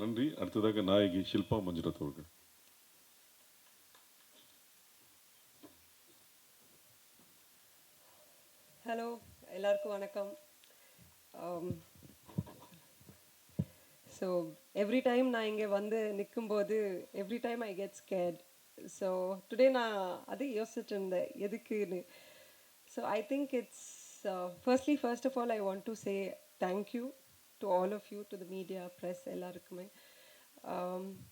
நன்றி. அடுத்ததாக நாயகி ஷில்பா மஞ்சுநாத் அவர்கள். ஹலோ, எல்லாருக்கும் வணக்கம். ஸோ எவ்ரி டைம் நான் இங்கே வந்து நிற்கும்போது every time I get scared. So today நான் அது யோசிச்சுட்டு இருந்தேன் எதுக்குன்னு. So I think it's first of all I want to say thank you to all of you, to the media, press எல்லாருக்குமே.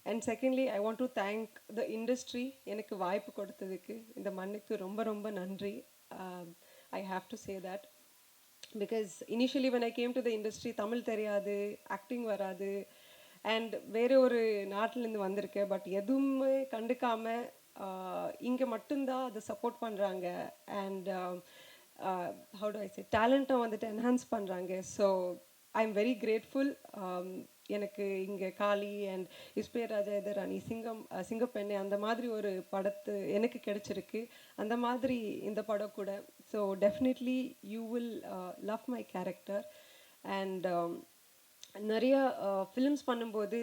And secondly I want to thank the industry, எனக்கு வாய்ப்பு கொடுத்ததுக்கு இந்த மண்ணுக்கு ரொம்ப ரொம்ப நன்றி. I have to say that because initially when I came to the industry Tamil தெரியாது, ஆக்டிங் வராது, அண்ட் வேறு ஒரு நாட்டிலேருந்து வந்திருக்கேன். பட் எதுவுமே கண்டுக்காமல் இங்கே மட்டும்தான் அதை சப்போர்ட் பண்ணுறாங்க. அண்ட் ஹவு டு ஐ சே, டேலண்ட்டை வந்துட்டு என்ஹான்ஸ் பண்ணுறாங்க. So I am very grateful. எனக்கு இங்கே காளி அண்ட் இஸ்பே ராஜா எதிராணி, சிங்கப்பெண்ணை அந்த மாதிரி ஒரு படத்து எனக்கு கிடைச்சிருக்கு. அந்த மாதிரி இந்த படம் கூட. So definitely you will love my character. And நிறைய ஃபிலிம்ஸ் பண்ணும்போது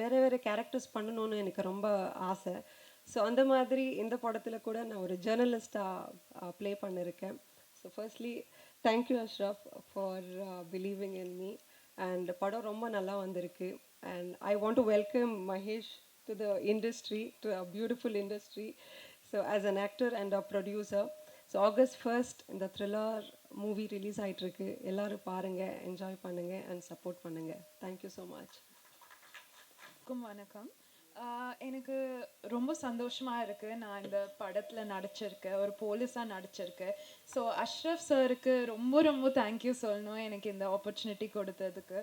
வேறு வேறு கேரக்டர்ஸ் பண்ணணுன்னு எனக்கு ரொம்ப ஆசை. ஸோ அந்த மாதிரி இந்த படத்தில் கூட நான் ஒரு ஜேர்னலிஸ்டாக ப்ளே பண்ணியிருக்கேன். So firstly thank you Ashraf for believing in me. And படம் ரொம்ப நல்லா வந்திருக்கு. And I want to welcome Mahesh to the industry, to a beautiful industry. So as an actor and a producer. So August 1 இந்த த்ரில்லர் மூவி ரிலீஸ் ஆகிட்டுருக்கு. எல்லோரும் பாருங்கள், enjoy பண்ணுங்கள் and support பண்ணுங்கள். Thank you so much. வணக்கம். எனக்கு ரொம்ப சந்தோஷமாக இருக்குது. நான் இந்த படத்தில் நடிச்சிருக்கேன், ஒரு போலீஸாக நடிச்சிருக்கேன். ஸோ அஷ்ரஃப் சாருக்கு ரொம்ப ரொம்ப தேங்க்யூ சொல்லணும் எனக்கு இந்த ஆப்பர்ச்சுனிட்டி கொடுத்ததுக்கு.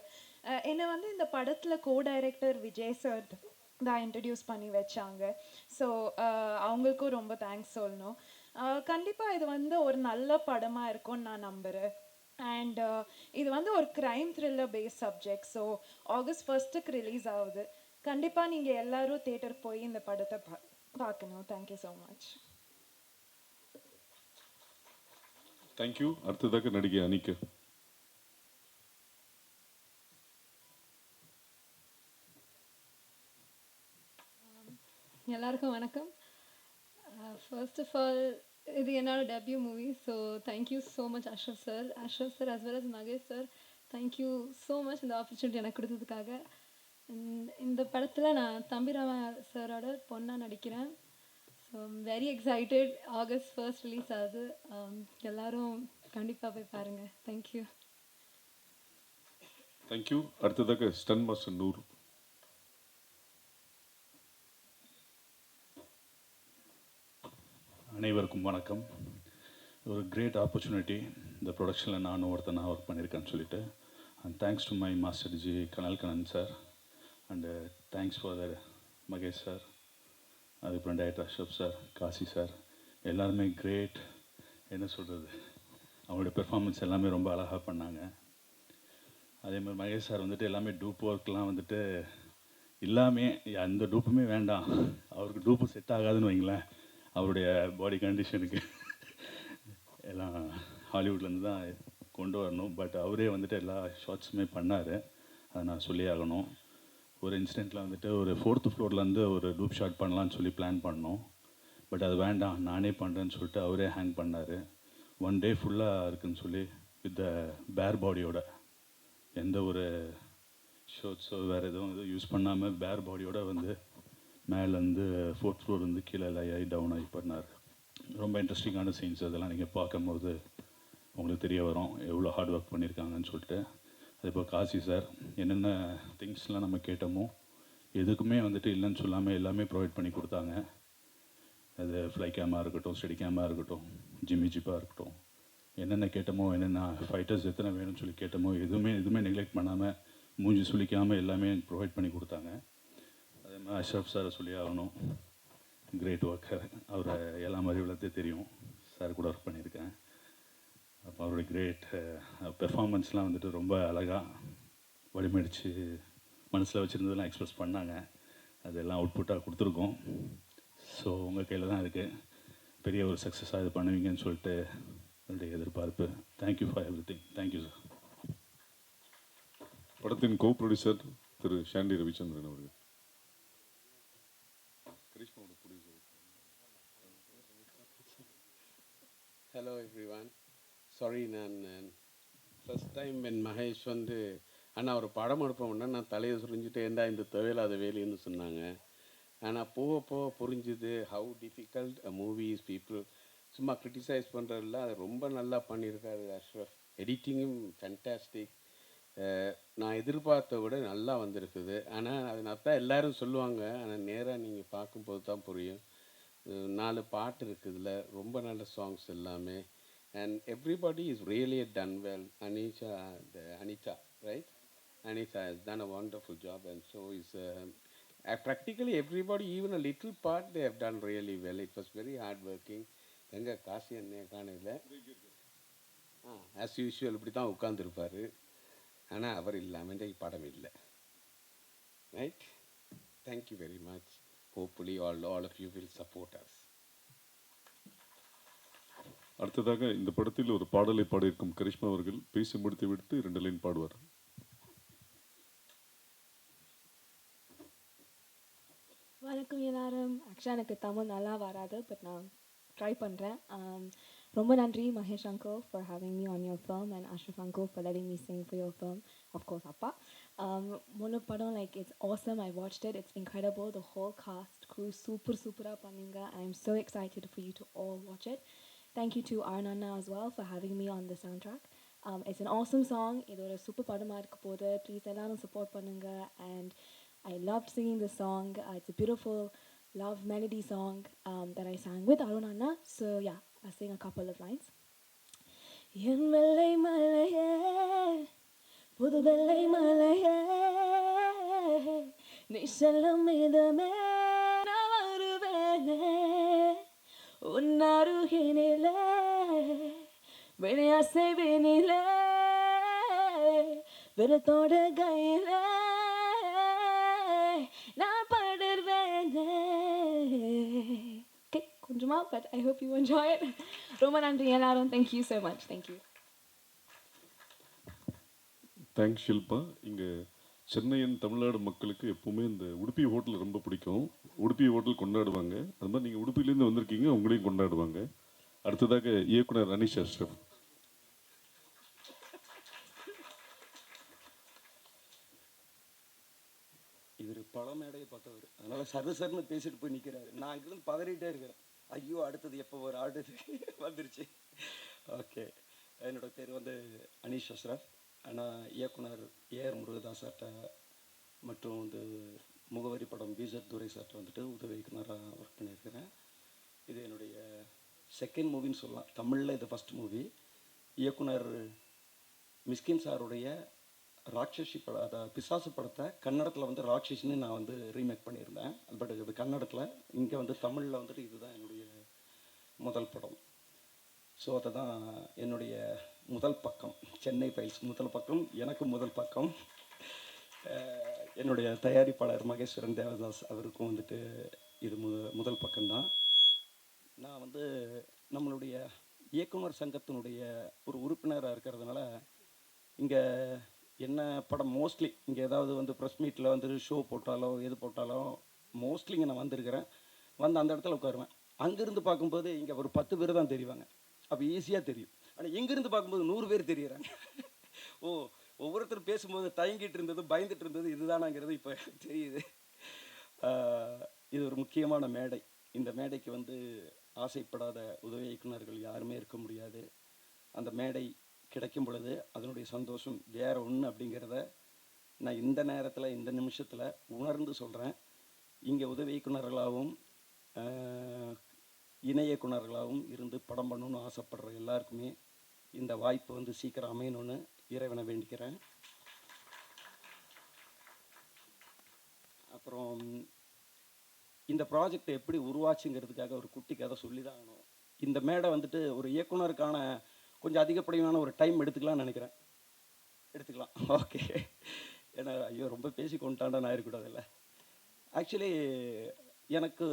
என்னை வந்து இந்த படத்தில் கோ டைரக்டர் விஜய் சார் தான் இன்ட்ரடியூஸ் பண்ணி வச்சாங்க. ஸோ அவங்களுக்கும் ரொம்ப தேங்க்ஸ் சொல்லணும். கண்டிப்பாக இது வந்து ஒரு நல்ல படமாக இருக்கும்னு நான் நம்புகிறேன். அண்ட் இது வந்து ஒரு crime thriller based subject. So August 1 release ஆகுது. கண்டிப்பாக நீங்கள் எல்லாரும் தியேட்டர் போய் இந்த படத்தை பார்க்கணும். Thank you so much. தேங்க்யூ. அடுத்ததாக நடிகை அனிகா. எல்லாருக்கும் வணக்கம். ஃபர்ஸ்ட் ஆஃப் ஆல் இது என்னோட debut movie. So thank you so much Ashraf sir as well as Mahesh sir. Thank you so much இந்த ஆப்பர்ச்சுனிட்டி எனக்கு கொடுத்ததுக்காக. இந்த படத்தில் நான் தம்பிராமா சாரோட பொண்ணாக நடிக்கிறேன். So very excited. August 1 release ஆகுது. எல்லோரும் கண்டிப்பாக போய் பாருங்கள். தேங்க்யூ. தேங்க்யூ. அடுத்ததாக ஸ்டன் மாஸ்டர் நூறு. அனைவருக்கும் வணக்கம். ஒரு கிரேட் ஆப்பர்ச்சுனிட்டி இந்த ப்ரொடக்ஷனில் நானும் ஒருத்தன் ஒர்க் பண்ணியிருக்கேன்னு சொல்லிட்டு. And thanks to my master ji Kanal Kannan sir. And thanks for the Mahesh sir, அதுக்கப்புறம் director Ashraf sir, Kasi sir, எல்லாருமே கிரேட். என்ன சொல்கிறது, அவங்களோட பெர்ஃபார்மன்ஸ் எல்லாமே ரொம்ப அழகாக பண்ணாங்க. அதேமாதிரி மகேஷ் சார் வந்துட்டு எல்லாமே டூப் ஒர்க்லாம் வந்துட்டு எல்லாமே எந்த டூப்புமே வேண்டாம், அவருக்கு டூப்பு செட் ஆகாதுன்னு வைங்களேன். அவருடைய பாடி கண்டிஷனுக்கு எல்லாம் ஹாலிவுட்லேருந்து தான் கொண்டு வரணும். பட் அவரே வந்துட்டு எல்லா ஷார்ட்ஸுமே பண்ணார். அதை நான் சொல்லி ஆகணும். ஒரு இன்சிடெண்ட்டில் வந்துட்டு ஒரு 4th ஃப்ளோர்லேருந்து ஒரு டூப் ஷாட் பண்ணலான்னு சொல்லி பிளான் பண்ணோம். பட் அது வேண்டாம், நானே பண்ணுறேன்னு சொல்லிட்டு அவரே ஹேங் பண்ணார். 1 டே ஃபுல்லாக இருக்குதுன்னு சொல்லி வித் த பேர் பாடியோட, எந்த ஒரு ஷோட்ஸோ வேறு எதுவும் யூஸ் பண்ணாமல் பேர் பாடியோட வந்து மேலேருந்து 4th ஃப்ளோர் வந்து கீழே ஆகி டவுன் ஆகி பண்ணார். ரொம்ப இன்ட்ரெஸ்டிங்கான சீன்ஸ். அதெல்லாம் நீங்கள் பார்க்கும்போது உங்களுக்கு தெரிய வரும் எவ்வளோ ஹார்ட் ஒர்க் பண்ணியிருக்காங்கன்னு சொல்லிட்டு. அதேபோல் காசி சார், என்னென்ன திங்ஸ்லாம் நம்ம கேட்டோமோ எதுக்குமே வந்துட்டு இல்லைன்னு சொல்லாமல் எல்லாமே ப்ரொவைட் பண்ணி கொடுத்தாங்க. அது ஃப்ளை கேமாக இருக்கட்டும், ஸ்டெடி கேமாக இருக்கட்டும், ஜிப்பாக இருக்கட்டும், என்னென்ன கேட்டோமோ, என்னென்ன ஃபைட்டர்ஸ் எத்தனை வேணும்னு சொல்லி கேட்டோமோ எதுவுமே நெக்லெக்ட் பண்ணாமல், மூஞ்சி சுளிக்காமல் எல்லாமே ப்ரொவைட் பண்ணி கொடுத்தாங்க. அதே மாதிரி அஷ்ரஃப் சாரை சொல்லி ஆகணும், கிரேட் ஒர்க்கர். அவரை எல்லா மாதிரி விளத்தே தெரியும், சார் கூட ஒர்க் பண்ணியிருக்கேன். அப்போ அவருடைய கிரேட் பெர்ஃபார்மன்ஸ்லாம் வந்துட்டு ரொம்ப அழகாக வடிமடித்து மனசில் வச்சுருந்ததெல்லாம் எக்ஸ்ப்ரெஸ் பண்ணாங்க. அதெல்லாம் அவுட்புட்டாக கொடுத்துருக்கோம். ஸோ உங்கள் கையில் தான் இருக்குது. பெரிய ஒரு சக்ஸஸாக இது பண்ணுவீங்கன்னு சொல்லிட்டு என்னுடைய எதிர்பார்ப்பு. Thank you for every thing. Thank you sir. படத்தின் கோ ப்ரொடியூசர் திரு ஷாண்டி ரவிச்சந்திரன் அவர்கள். கரிஷ்மாவோட ப்ரொடியூசர். Hello everyone. சாரி, நான் ஃபஸ்ட் டைம் என் மகேஷ் வந்து ஆனால் ஒரு படம் எடுப்போம்னா நான் தலையை சுரிஞ்சிட்டு ஏண்டா இந்த தேவையில்லாத வேலைன்னு சொன்னாங்க. ஆனால் போக போக புரிஞ்சுது how difficult a movies. People சும்மா க்ரிட்டிசைஸ் பண்ணுறதில்ல, அது ரொம்ப நல்லா பண்ணியிருக்காரு அஷ்ரஃப். எடிட்டிங்கும் ஃபேன்டாஸ்டிக். நான் எதிர்பார்த்த விட நல்லா வந்திருக்குது. ஆனால் அது தான் எல்லோரும் சொல்லுவாங்க, ஆனால் நேராக நீங்கள் பார்க்கும்போது தான் புரியும். 4 பாட்டு இருக்குது இதில், ரொம்ப நல்ல சாங்ஸ் எல்லாமே. And everybody is really ton well. Anita, right? Anita has done a wonderful job, and so is practically everybody, even a little part they have done really well. It was very hard working. எங்கே காசி அண்ணே காணையில் as usual இப்படி தான் உட்காந்துருப்பார். ஆனால் அவர் இல்லாமல் இந்த படம் இல்லை. Right? Thank you very much. Hopefully all of you will support us. அடுத்ததாக இந்த படத்தில் ஒரு பாடலை பாடியிருக்கும் கரிஷ்மா அவர்கள் பேசி முடித்து விட்டு 2 லைன் பாடுவார். வணக்கம் எல்லாரும். ஆக்சுவலாக எனக்கு தமிழ் நல்லா வராது, பட் நான் ட்ரை பண்ணுறேன். ரொம்ப நன்றி Mahesh uncle for having me on your film, and Ashraf uncle for letting me sing for your film. Of course, அப்பா. முழு படம் like it's awesome. I watched it. It's incredible. The whole cast, crew, super பண்ணீங்க. I'm so excited for you to all watch it. Thank you to Arnanna as well for having me on the soundtrack. It's an awesome song. இது ஒரு super படமாக இருக்க போகுது. Please எல்லாரும் support பண்ணுங்க. And I loved singing this song. It's a beautiful love melody song that I sang with Arnanna. So yeah, I'll sing a couple of lines. என் வெள்ளை மலையே, புது வெள்ளை மலையே, நீ செல்லும் இதமே நான் வருவேனே, உன் அருகினிலே விளையாசைவினிலே விரத்தோட கையிலே நான் படுவேனே. Okay, கொஞ்சமா, but I hope you enjoy it. ரொம்ப நன்றி எல்லாரும். Thank you so much. Thank you. Thanks Shilpa. இங்கே சென்னையின் தமிழ்நாடு மக்களுக்கு எப்பவுமே இந்த உடுப்பி ஹோட்டல் ரொம்ப பிடிக்கும். உடுப்பி ஹோட்டல் கொண்டாடுவாங்க. அது மாதிரி நீங்கள் உடுப்பிலேருந்து வந்திருக்கீங்க, உங்களையும் கொண்டாடுவாங்க. அடுத்ததாக இயக்குனர் அனீஷ் அஷ்ரஃப். இவர் பல மேடையை பார்த்தவர், அதனால் சர்ன்னு பேசிட்டு போய் நிற்கிறாரு. நான் இங்கிருந்து பதறிட்டே இருக்கிறேன். ஐயோ, அடுத்தது எப்போ ஒரு அடுத்து வந்துருச்சு. ஓகே, என்னோட பேர் வந்து அனீஷ் அஷ்ரஃப். ஆனால் இயக்குனர் ஏஆர் முருகதாசார்ட்ட மற்றும் வந்து முகவரி படம் பிசர் துரை சார்ட்ட வந்துட்டு உதவி இயக்குனராக ஒர்க் பண்ணியிருக்கிறேன். இது என்னுடைய செகண்ட் மூவின்னு சொல்லலாம். தமிழில் இது ஃபஸ்ட் மூவி. இயக்குனர் மிஸ்கின் சாருடைய ராட்சசி படம், அதை பிசாசு படத்தை கன்னடத்தில் வந்து ராட்சசின்னு நான் வந்து ரீமேக் பண்ணியிருந்தேன். பட் இது கன்னடத்தில். இங்கே வந்து தமிழில் வந்துட்டு இதுதான் என்னுடைய முதல் படம். ஸோ அதை தான் என்னுடைய முதல் பக்கம். சென்னை ஃபைல்ஸ் முதல் பக்கம், எனக்கு முதல் பக்கம். என்னுடைய தயாரிப்பாளர் மகேஸ்வரன் தேவதாஸ் அவருக்கும் வந்துட்டு இது முதல் பக்கம்தான். நான் வந்து நம்மளுடைய இயக்குனர் சங்கத்தினுடைய ஒரு உறுப்பினராக இருக்கிறதுனால இங்கே என்ன படம் மோஸ்ட்லி இங்கே ஏதாவது வந்து ப்ரெஸ் மீட்டில் வந்து ஷோ போட்டாலோ எது போட்டாலோ மோஸ்ட்லி இங்கே நான் வந்திருக்கிறேன். வந்து அந்த இடத்துல உட்காருவேன். அங்கேருந்து பார்க்கும்போது இங்கே ஒரு 10 பேர் தான் தெரிவாங்க. அப்போ ஈஸியாக தெரியும். ஆனால் எங்கேருந்து பார்க்கும்போது 100 பேர் தெரியுறாங்க. ஓ, ஒவ்வொருத்தரும் பேசும்போது தயங்கிட்டு இருந்தது, பயந்துட்டு இருந்தது இதுதானாங்கிறது இப்போ தெரியுது. இது ஒரு முக்கியமான மேடை. இந்த மேடைக்கு வந்து ஆசைப்படாத உதவி இயக்குனர்கள் யாருமே இருக்க முடியாது. அந்த மேடை கிடைக்கும் பொழுது அதனுடைய சந்தோஷம் வேறு ஒன்று அப்படிங்கிறத நான் இந்த நேரத்தில் இந்த நிமிஷத்தில் உணர்ந்து சொல்கிறேன். இங்கே உதவி இயக்குனர்களாகவும் இணை இயக்குனர்களாகவும் இருந்து படம் பண்ணணும்னு ஆசைப்படுற எல்லாருக்குமே இந்த வாய்ப்பு வந்து சீக்கிரம் அமையணும்னு இறைவனை வேண்டிக்கிறேன். அப்புறம் இந்த ப்ராஜெக்ட் எப்படி உருவாச்சுங்கிறதுக்காக ஒரு குட்டி கதை சொல்லி தான் ஆகணும். இந்த மேடை வந்துட்டு ஒரு இயக்குனருக்கான கொஞ்சம் அதிகப்படியான ஒரு டைம் எடுத்துக்கலாம்னு நினைக்கிறேன். எடுத்துக்கலாம், ஓகே. ஏன்னா ஐயோ ரொம்ப பேசி கொண்டாண்டா நான் இருக்கக்கூடாதுல்ல. ஆக்சுவலி எனக்கு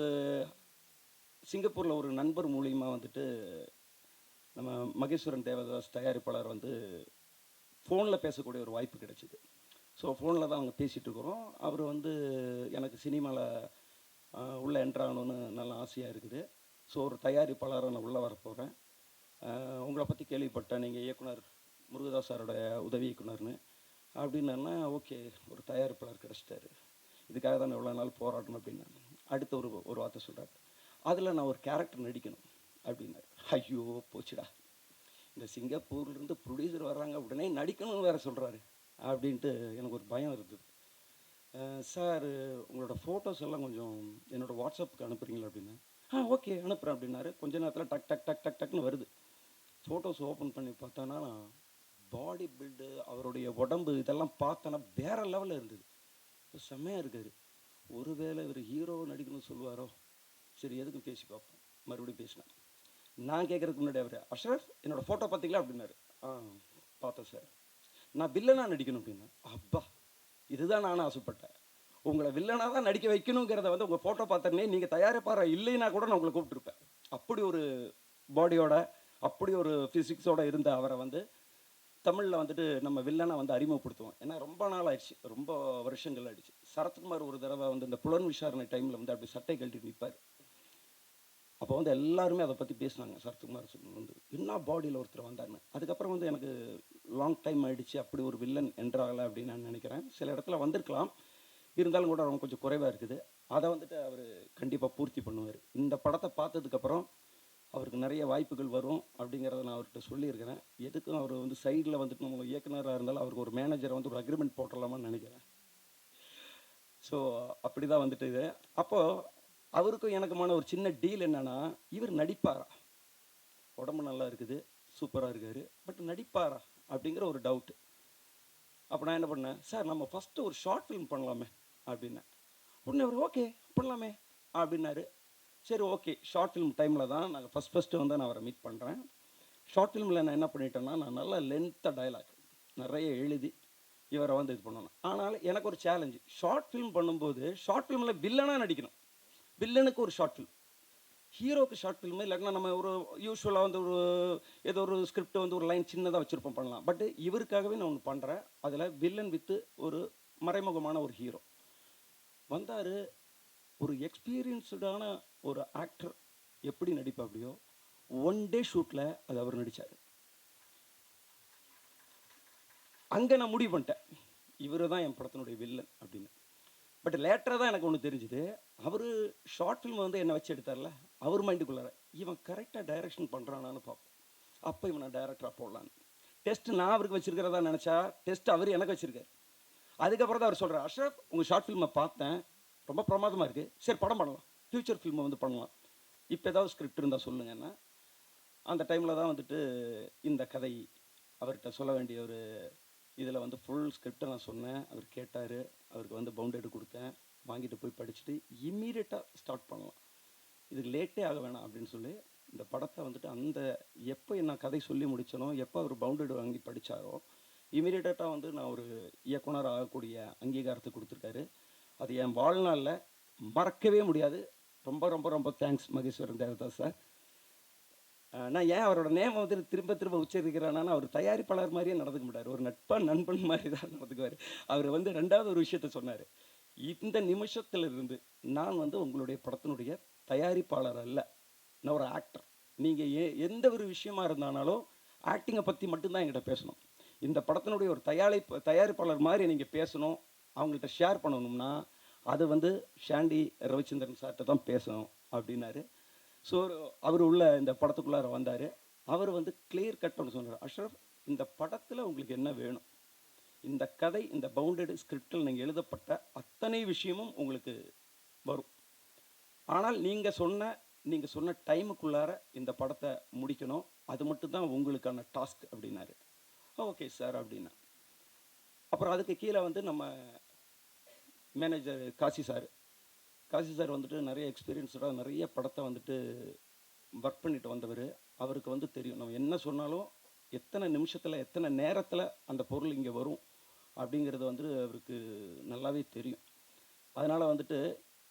சிங்கப்பூரில் ஒரு நண்பர் மூலியமாக வந்துட்டு நம்ம மகேஸ்வரன் தேவதாஸ் தயாரிப்பாளர் வந்து ஃபோனில் பேசக்கூடிய ஒரு வாய்ப்பு கிடைச்சிது. ஸோ ஃபோனில் தான் நாங்கள் பேசிகிட்டு இருக்கிறோம். அவர் வந்து எனக்கு சினிமாவில் உள்ளே என்ட்ராகணுன்னு நல்ல ஆசையாக இருக்குது. ஸோ ஒரு தயாரிப்பாளராக நான் உள்ளே வரப்போகிறேன். உங்களை பற்றி கேள்விப்பட்டேன், நீங்கள் இயக்குனர் முருகதாஸ் சாரோட உதவி இயக்குனர்னு அப்படின்னா, ஓகே ஒரு தயாரிப்பாளர் கிடச்சிட்டாரு, இதுக்காக தான் எவ்வளோ நாள் போராட்டணும் அப்படின்னா. அடுத்த ஒரு வார்த்தை சொல்கிறார், அதில் நான் ஒரு கேரக்டர் நடிக்கணும் அப்படின்னாரு. ஐயோ போச்சுடா, இந்த சிங்கப்பூர்லேருந்து ப்ரொடியூசர் வர்றாங்க, உடனே நடிக்கணும்னு வேறு சொல்கிறாரு அப்படின்ட்டு எனக்கு ஒரு பயம் இருந்தது. சார் உங்களோட ஃபோட்டோஸ் எல்லாம் கொஞ்சம் என்னோடய வாட்ஸ்அப்புக்கு அனுப்புகிறீங்களா அப்படின்னா, ஓகே அனுப்புகிறேன் அப்படின்னாரு. கொஞ்ச நேரத்தில் டக் டக் டக் டக் டக்னு வருது. ஃபோட்டோஸ் ஓப்பன் பண்ணி பார்த்தானா, பாடி பில்டு, அவருடைய உடம்பு இதெல்லாம் பார்த்தோன்னா வேறு லெவலில் இருந்தது. இப்போ செம்மையாக இருக்கார். ஒருவேளை இவர் ஹீரோ நடிக்கணும்னு சொல்லுவாரோ, சரி எதுக்கும் பேசி பார்ப்போம். மறுபடியும் பேசினேன். நான் கேட்குறதுக்கு முன்னாடி அவர், அஷ்ரஃப் என்னோடய ஃபோட்டோ பார்த்தீங்களா அப்படின்னாரு. பார்த்தேன் சார். நான் வில்லனாக நடிக்கணும் அப்படின்னா, அப்பா இதுதான் நானும் ஆசைப்பட்டேன். உங்களை வில்லனாக தான் நடிக்க வைக்கணுங்கிறத வந்து உங்கள் ஃபோட்டோ பார்த்தோன்னே நீங்கள் தயாரிப்பார இல்லைன்னா கூட நான் உங்களை கூப்பிட்டுருப்பேன். அப்படி ஒரு பாடியோட, அப்படி ஒரு ஃபிசிக்ஸோடு இருந்த அவரை வந்து தமிழில் வந்துட்டு நம்ம வில்லனை வந்து அறிமுகப்படுத்துவோம். ஏன்னா ரொம்ப நாள் ஆயிடுச்சு, ரொம்ப வருஷங்கள் ஆயிடுச்சு. சரத்குமார் ஒரு தடவை வந்து இந்த புலன் விசாரணை டைமில் வந்து அப்படி சட்டை கழட்டி நிற்பார். அப்போ வந்து எல்லாருமே அதை பற்றி பேசினாங்க. சரத்குமார் வந்து என்ன பாடியில் ஒருத்தர் வந்தாருன்னு. அதுக்கப்புறம் வந்து எனக்கு லாங் டைம் ஆகிடுச்சு அப்படி ஒரு வில்லன் என்றாகலை அப்படின்னு நான் நினைக்கிறேன். சில இடத்துல வந்திருக்கலாம், இருந்தாலும் கூட ரொம்ப கொஞ்சம் குறைவாக இருக்குது. அதை வந்துட்டு அவர் கண்டிப்பாக பூர்த்தி பண்ணுவார். இந்த படத்தை பார்த்ததுக்கப்புறம் அவருக்கு நிறைய வாய்ப்புகள் வரும் அப்படிங்கிறத நான் அவர்கிட்ட சொல்லியிருக்கிறேன். எதுக்கும் அவர் வந்து சைடில் வந்துட்டு நம்ம இயக்குனராக இருந்தாலும் அவருக்கு ஒரு மேனேஜரை வந்து ஒரு அக்ரிமெண்ட் போட்டுடலாமான்னு நினைக்கிறேன். ஸோ அப்படி தான் வந்துட்டு இது. அப்போது அவருக்கும் எனக்குமான ஒரு சின்ன டீல் என்னென்னா, இவர் நடிப்பாரா, உடம்பு நல்லா இருக்குது, சூப்பராக இருக்கார், பட் நடிப்பாரா அப்படிங்கிற ஒரு டவுட்டு. அப்போ நான் என்ன பண்ணேன், சார் நம்ம ஃபஸ்ட்டு ஒரு ஷார்ட் ஃபிலிம் பண்ணலாமே அப்படின்னேன். உடனே அவர் ஓகே பண்ணலாமே அப்படின்னாரு. சரி ஓகே, ஷார்ட் ஃபிலிம் டைமில் தான் நாங்கள் ஃபஸ்ட்டு வந்து நான் அவரை மீட் பண்ணுறேன். ஷார்ட் ஃபிலிமில் நான் என்ன பண்ணிட்டேன்னா, நான் நல்லா லென்த்தாக டைலாக் நிறைய எழுதி இவரை வந்து இது பண்ணணும். ஆனால் எனக்கு ஒரு சேலஞ்சு, ஷார்ட் ஃபிலிம் பண்ணும்போது ஷார்ட் ஃபிலிமில் வில்லனாக நடிக்கணும். வில்லனுக்கு ஒரு ஷார்ட் ஃபிலிம், ஹீரோக்கு ஷார்ட் ஃபிலிமு, இல்லாட்டினா நம்ம ஒரு யூஸ்வலாக வந்து ஒரு ஏதோ ஒரு ஸ்கிரிப்ட் வந்து ஒரு லைன் சின்னதாக வச்சுருப்போம் பண்ணலாம். பட் இவருக்காகவே நான் ஒன்று பண்ணுறேன். அதில் வில்லன் வித்து ஒரு மறைமுகமான ஒரு ஹீரோ வந்தார். ஒரு எக்ஸ்பீரியன்ஸ்டான ஒரு ஆக்டர் எப்படி நடிப்பா அப்படியோ, ஒன் டே ஷூட்டில் அது அவர் நடித்தார். அங்கே நான் முடிவு பண்ணிட்டேன், இவர் தான் என் படத்தினுடைய வில்லன் அப்படின்னு. பட் லேட்டராக தான் எனக்கு ஒன்று தெரிஞ்சுது, அவர் ஷார்ட் ஃபிலிம் வந்து என்னை வச்சு எடுத்தார்ல, அவர் மைண்டுக்குள்ளார இவன் கரெக்டாக டைரக்ஷன் பண்ணுறானான்னு பார்ப்போம். அப்போ இவன் நான் டைரக்டராக போடலான்னு டெஸ்ட் நான் அவருக்கு வச்சுருக்கிறதா நினச்சா, டெஸ்ட் அவர் எனக்கு வச்சுருக்காரு. அதுக்கப்புறம் தான் அவர் சொல்கிறார், அஷ்ரஃப் உங்கள் ஷார்ட் ஃபிலிமை பார்த்தேன், ரொம்ப பிரமாதமாக இருக்குது, சரி படம் பண்ணலாம், ஃப்யூச்சர் ஃபில்மை வந்து பண்ணலாம், இப்போ ஏதாவது ஸ்கிரிப்ட் இருந்தால் சொல்லுங்கன்னா. அந்த டைமில் தான் வந்துட்டு இந்த கதை அவர்கிட்ட சொல்ல வேண்டிய ஒரு இதில் வந்து ஃபுல் ஸ்கிரிப்டை நான் சொன்னேன். அவர் கேட்டார், அவருக்கு வந்து பவுண்டேடு கொடுத்தேன், வாங்கிட்டு போய் படிச்சுட்டு இம்மீடியட்டாக ஸ்டார்ட் பண்ணலாம், இதுக்கு லேட்டே ஆக வேணாம் அப்படின்னு சொல்லி இந்த படத்தை வந்துட்டு அந்த எப்போ நான் கதை சொல்லி முடித்தனோ, எப்போ அவர் பவுண்டேடு வாங்கி படித்தாரோ, இம்மீடியட்டாக வந்து நான் ஒரு இயக்குனர் ஆகக்கூடிய அங்கீகாரத்தை கொடுத்துருக்காரு. அது என் வாழ்நாளில் மறக்கவே முடியாது. ரொம்ப ரொம்ப ரொம்ப தேங்க்ஸ் மகேஸ்வரன் தேவதாஸ் சார். நான் ஏன் அவரோட நேம் வந்து திரும்ப திரும்ப உச்சரிக்கிறேன்னா, அவர் தயாரிப்பாளர் மாதிரியே நடந்துக்க மாட்டார், ஒரு நட்பாக நண்பன் மாதிரி தான் நடந்துக்குவார். அவர் வந்து ரெண்டாவது ஒரு விஷயத்த சொன்னார், இந்த நிமிஷத்திலிருந்து நான் வந்து உங்களுடைய படத்தினுடைய தயாரிப்பாளர் அல்ல, நான் ஒரு ஆக்டர். நீங்கள் எந்த ஒரு விஷயமா இருந்தாலும் ஆக்டிங்கை பற்றி மட்டும்தான் என்கிட்ட பேசணும். இந்த படத்தினுடைய ஒரு தயாரிப்பாளர் மாதிரி நீங்கள் பேசணும், அவங்கள்ட்ட ஷேர் பண்ணணும்னா அது வந்து ஷாண்டி ரவிச்சந்திரன் சார்கிட்ட தான் பேசணும் அப்படின்னாரு. ஸோ அவர் உள்ள இந்த படத்துக்குள்ளார வந்தார். அவர் வந்து கிளியர் கட் ஒன்று சொன்னார், அஷ்ரஃப் இந்த படத்தில் உங்களுக்கு என்ன வேணும், இந்த கதை இந்த பவுண்டட் ஸ்கிரிப்டில் நீங்கள் எழுதப்பட்ட அத்தனை விஷயமும் உங்களுக்கு வரும், ஆனால் நீங்கள் சொன்ன டைமுக்குள்ளார இந்த படத்தை முடிக்கணும், அது மட்டும்தான் உங்களுக்கான டாஸ்க் அப்படின்னாரு. ஓகே சார் அப்படின்னா. அப்புறம் அதுக்கு கீழே வந்து நம்ம மேனேஜர் காசி சார் வந்துட்டு நிறைய எக்ஸ்பீரியன்ஸோட நிறைய படத்தை வந்துட்டு ஒர்க் பண்ணிட்டு வந்தவர். அவருக்கு வந்து தெரியும் நம்ம என்ன சொன்னாலும் எத்தனை நிமிஷத்தில் எத்தனை நேரத்தில் அந்த பொருள் இங்கே வரும் அப்படிங்கிறது வந்து அவருக்கு நல்லாவே தெரியும். அதனால் வந்துட்டு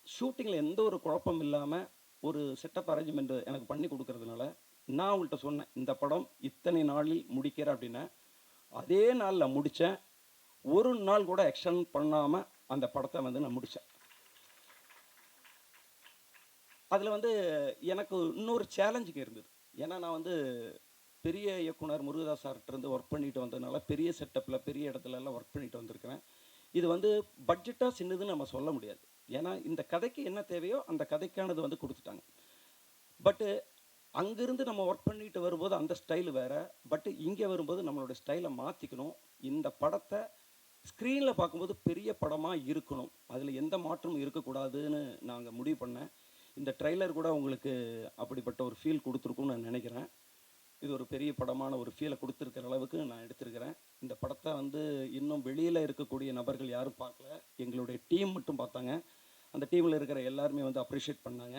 ஷூட்டிங்கில் எந்த ஒரு குழப்பம் இல்லாமல் ஒரு செட்டப் அரேஞ்ச்மெண்ட் எனக்கு பண்ணி கொடுக்கறதுனால நான் உங்கள்கிட்ட சொன்னேன், இந்த படம் இத்தனை நாளில் முடிக்கிறேன் அப்படின்னா அதே நாளில் முடித்தேன். ஒரு நாள் கூட எக்ஸ்டெண்ட் பண்ணாமல் அந்த படத்தை வந்து நான் முடித்தேன். அதில் வந்து எனக்கு இன்னொரு சேலஞ்சுக்கு இருந்தது. ஏன்னா நான் வந்து பெரிய இயக்குனர் முருகதாஸ் சார்கிட்டருந்து ஒர்க் பண்ணிட்டு வந்ததுனால பெரிய செட்டப்பில் பெரிய இடத்துலலாம் ஒர்க் பண்ணிட்டு வந்திருக்கிறேன். இது வந்து பட்ஜெட்டாக சின்னதுன்னு நம்ம சொல்ல முடியாது. ஏன்னா இந்த கதைக்கு என்ன தேவையோ அந்த கதைக்கானது வந்து கொடுத்துட்டாங்க. பட்டு அங்கேருந்து நம்ம ஒர்க் பண்ணிட்டு வரும்போது அந்த ஸ்டைல் வேறு. பட்டு இங்கே வரும்போது நம்மளோட ஸ்டைலை மாற்றிக்கணும். இந்த படத்தை ஸ்க்ரீனில் பார்க்கும்போது பெரிய படமாக இருக்கணும், அதில் எந்த மாற்றமும் இருக்கக்கூடாதுன்னு நாங்கள் முடிவு பண்ணேன். இந்த ட்ரெய்லர் கூட உங்களுக்கு அப்படிப்பட்ட ஒரு ஃபீல் கொடுத்துருக்குன்னு நான் நினைக்கிறேன். இது ஒரு பெரிய படமான ஒரு ஃபீலை கொடுத்துருக்கிற அளவுக்கு நான் எடுத்திருக்கிறேன். இந்த படத்தை வந்து இன்னும் வெளியில் இருக்கக்கூடிய நபர்கள் யாரும் பார்க்கல, எங்களுடைய டீம் மட்டும் பார்த்தாங்க. அந்த டீமில் இருக்கிற எல்லாருமே வந்து அப்ரிஷியேட் பண்ணாங்க.